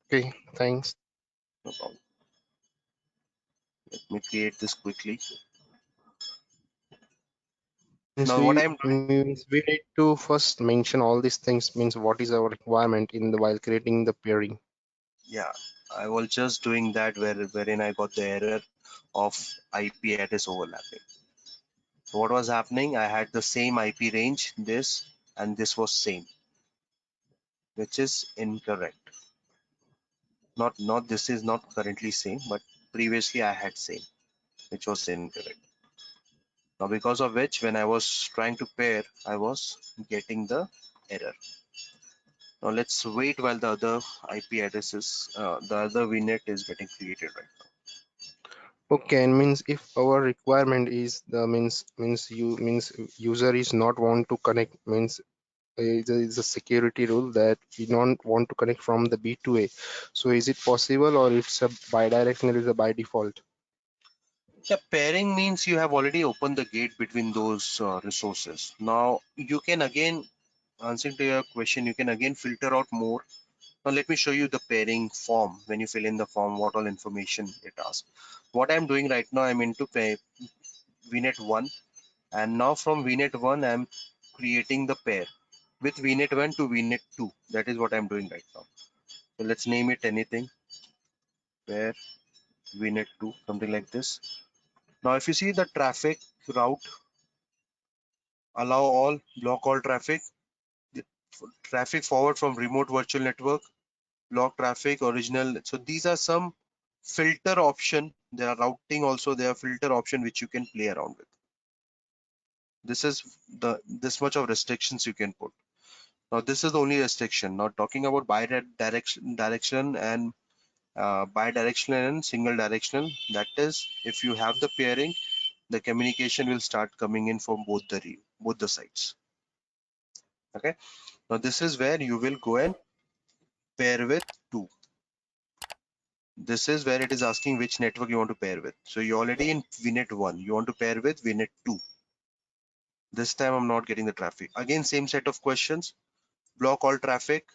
[SPEAKER 4] Okay, thanks.
[SPEAKER 1] No problem. Let me create this quickly.
[SPEAKER 4] Means
[SPEAKER 1] Now what
[SPEAKER 4] we
[SPEAKER 1] I'm doing,
[SPEAKER 4] means we need to first mention all these things. Means what is our requirement in the while creating the pairing.
[SPEAKER 1] yeah, I was just doing that wherein I got the error of IP address overlapping. So what was happening? I had the same IP range, this and this was same, which is incorrect. Not this is not currently same, but previously I had same, which was incorrect. Now because of which, when I was trying to pair, I was getting the error. Now let's wait while the other IP addresses, the other VNet is getting created right now.
[SPEAKER 4] Okay, and means if our requirement is the means user is not want to connect, means there is a security rule that we don't want to connect from the B to A. So is it possible, or it's a bidirectional, is a by default?
[SPEAKER 1] Yeah, pairing means you have already opened the gate between those resources. Now you can again, answering to your question, you can again filter out more. Now let me show you the pairing form. When you fill in the form, what all information it asks. What I'm doing right now, I'm into VNet 1, and now from VNet 1 I'm creating the pair with VNet 1 to VNet 2. That is what I'm doing right now. So let's name it anything, pair VNet 2, something like this. Now if you see the traffic route, allow all, block all traffic, traffic forward from remote virtual network, block traffic, original. So these are some filter option. There are routing also, there are filter option which you can play around with. This is this much of restrictions you can put. Now this is the only restriction. Now talking about direction and bidirectional and single directional, that is, if you have the pairing, the communication will start coming in from both the sides. Okay. Now this is where you will go and pair with two. This is where it is asking which network you want to pair with. So you're already in VNet 1. You want to pair with VNet 2. This time I'm not getting the traffic. Again, same set of questions. Block all traffic.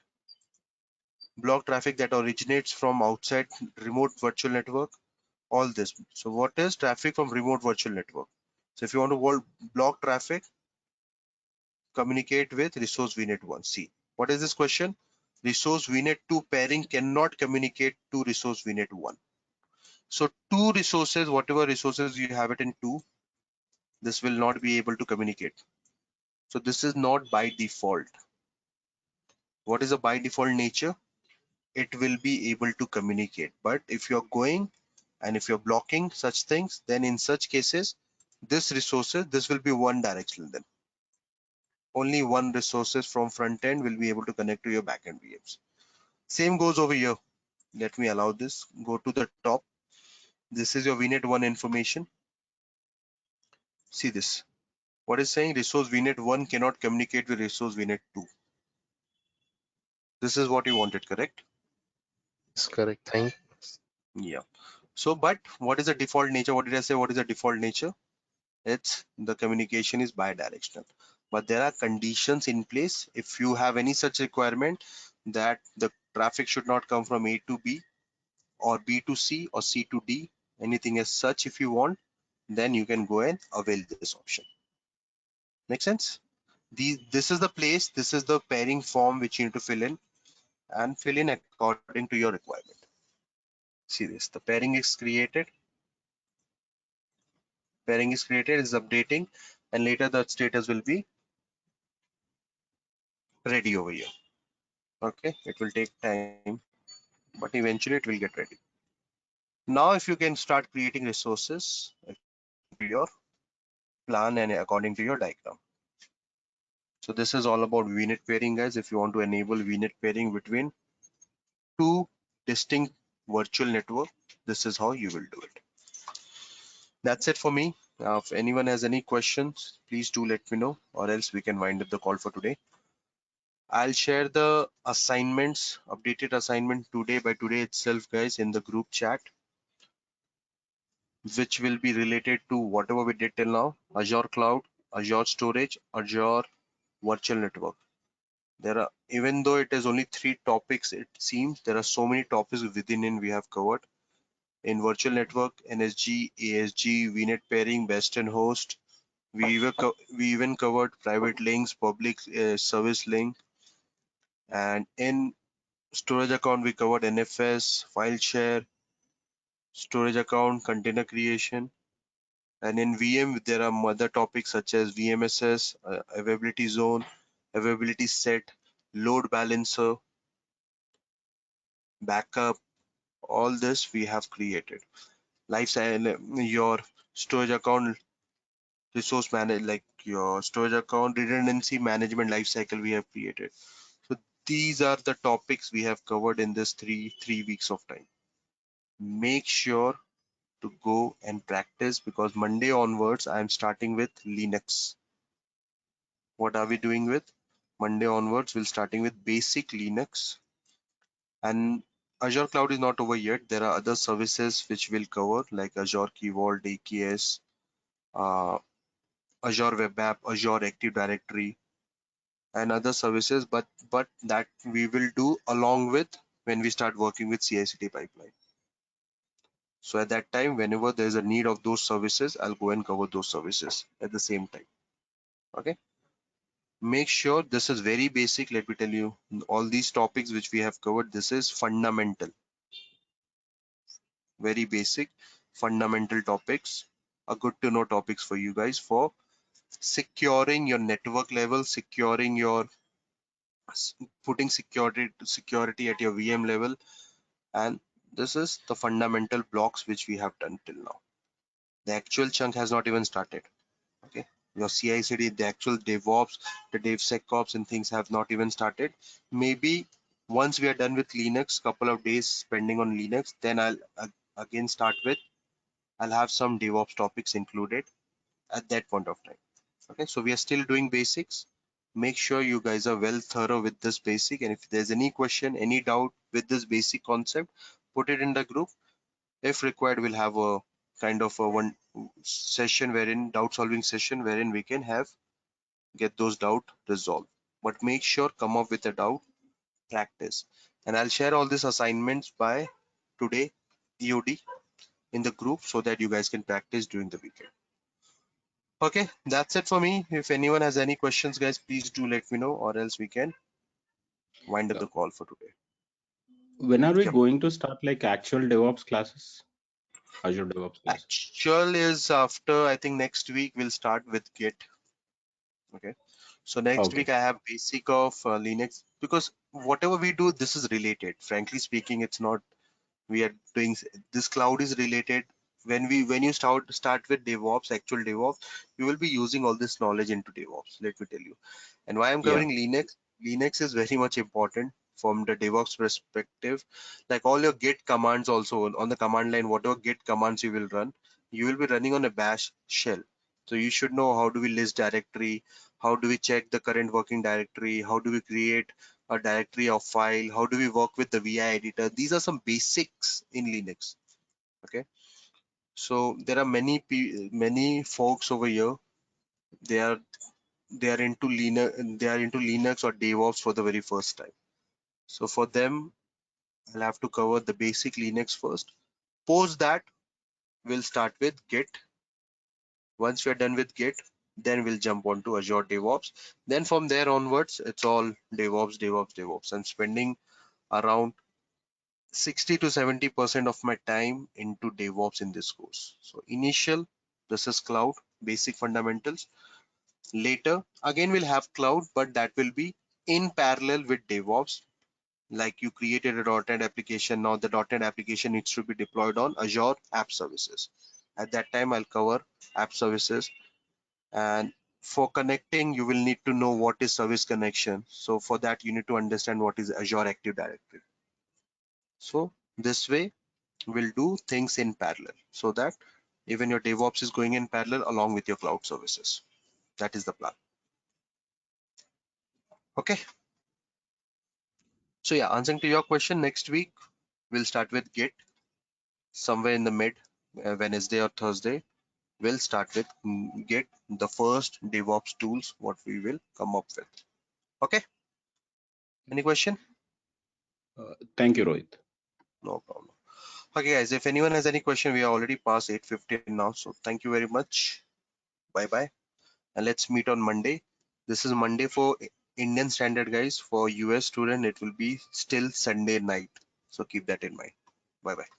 [SPEAKER 1] Block traffic that originates from outside remote virtual network. All this. So what is traffic from remote virtual network? So if you want to block traffic, communicate with resource VNet 1. See, what is this question? Resource VNet 2 pairing cannot communicate to resource VNet 1. So two resources, whatever resources you have it in 2, this will not be able to communicate. So this is not by default. What is a by default nature? It will be able to communicate. But if you're going and if you're blocking such things, then in such cases, this will be one directional then. Only one resources from front end will be able to connect to your backend VMs. Same goes over here. Let me allow this. Go to the top. This is your VNet 1 information. See this. What is saying? Resource VNet 1 cannot communicate with resource VNet 2. This is what you wanted, correct?
[SPEAKER 4] It's correct. Thank.
[SPEAKER 1] Yeah. So, but what is the default nature? What did I say? What is the default nature? It's the communication is bidirectional. But there are conditions in place. If you have any such requirement that the traffic should not come from A to B or B to C or C to D, anything as such, if you want, then you can go and avail this option. Make sense? This is the place, this is the pairing form which you need to fill in and fill in according to your requirement. See this, the pairing is created, is updating, and later the status will be ready over here. Okay, it will take time, but eventually it will get ready. Now, if you can start creating resources according to your plan and according to your diagram. So this is all about VNet pairing, guys. If you want to enable VNet pairing between two distinct virtual network, this is how you will do it. That's it for me. If anyone has any questions, please do let me know, or else we can wind up the call for today. I'll share the assignments, updated assignment today by today itself, guys, in the group chat, which will be related to whatever we did till now: Azure Cloud, Azure Storage, Azure Virtual Network. There are, even though it is only 3 topics, it seems there are so many topics within it we have covered. In virtual network, NSG, ASG, VNet pairing, best and host. We even covered private links, public service link, and in storage account we covered NFS, file share, storage account, container creation, and in VM there are other topics such as VMSS, availability zone, availability set, load balancer, backup. All this we have created. Your storage account resource manage, like your storage account redundancy management lifecycle we have created. So these are the topics we have covered in this three weeks of time. Make sure to go and practice, because Monday onwards I am starting with Linux. What are we doing with Monday onwards? We'll starting with basic Linux, and Azure Cloud is not over yet. There are other services which we'll cover, like Azure Key Vault, AKS, uh, Azure Web App, Azure Active Directory, and other services, but that we will do along with when we start working with CI/CD pipeline. So at that time, whenever there's a need of those services, I'll go and cover those services at the same time. Okay. Make sure this is very basic. Let me tell you, all these topics which we have covered, this is fundamental, very basic, fundamental topics, a good to know topics for you guys for securing your network level, securing your putting security at your VM level, and this is the fundamental blocks which we have done till now. The actual chunk has not even started. Okay. Your CI/CD, the actual DevOps, the DevSecOps and things have not even started. Maybe once we are done with Linux, couple of days spending on Linux, then I'll again start with, I'll have some DevOps topics included at that point of time. Okay, so we are still doing basics. Make sure you guys are well thorough with this basic, and if there's any question, any doubt with this basic concept, put it in the group. If required, we'll have a kind of a one session wherein doubt solving session wherein we can have get those doubt resolved. But make sure come up with a doubt, practice, and I'll share all these assignments by today EOD in the group so that you guys can practice during the weekend. Okay, that's it for me. If anyone has any questions, guys, please do let me know, or else we can wind up
[SPEAKER 2] Yeah.
[SPEAKER 1] the call for today.
[SPEAKER 2] When are we
[SPEAKER 1] Yep.
[SPEAKER 2] going to start like actual DevOps classes? Azure DevOps classes.
[SPEAKER 1] Actual is after, I think next week we'll start with Git. Okay. So next
[SPEAKER 2] Okay.
[SPEAKER 1] week I have basic of Linux, because whatever we do, this is related. Frankly speaking, it's not we are doing this cloud is related. When you start with DevOps, actual DevOps, you will be using all this knowledge into DevOps. Let me tell you. And why I'm
[SPEAKER 2] Yeah.
[SPEAKER 1] covering Linux, Linux is very much important from the DevOps perspective. Like all your Git commands also on the command line, whatever Git commands you will run, you will be running on a bash shell. So you should know how do we list directory, how do we check the current working directory, how do we create a directory of file, how do we work with the VI editor. These are some basics in Linux. Okay. So there are many folks over here. They are they are into Linux or DevOps for the very first time. So for them, I'll have to cover the basic Linux first. Post that, we'll start with Git. Once we're done with Git, then we'll jump on to Azure DevOps. Then from there onwards, it's all DevOps, DevOps, DevOps. I'm spending around 60 to 70% of my time into DevOps in this course. So initial, this is cloud, basic fundamentals. Later, again we'll have cloud, but that will be in parallel with DevOps. Like you created a .NET application, now the .NET application needs to be deployed on Azure App Services. At that time, I'll cover App Services. And for connecting, you will need to know what is service connection. So for that, you need to understand what is Azure Active Directory. So this way, we'll do things in parallel so that even your DevOps is going in parallel along with your cloud services. That is the plan. Okay. So yeah, answering to your question, next week we'll start with Git somewhere in the mid, Wednesday or Thursday. We'll start with Git, the first DevOps tools what we will come up with. Okay. Any question?
[SPEAKER 2] Thank you, Rohit.
[SPEAKER 1] No problem. Okay, guys. If anyone has any question, we are already past 8:15 now. So thank you very much. Bye bye. And let's meet on Monday. This is Monday for Indian standard, guys. For US student, it will be still Sunday night. So keep that in mind. Bye bye.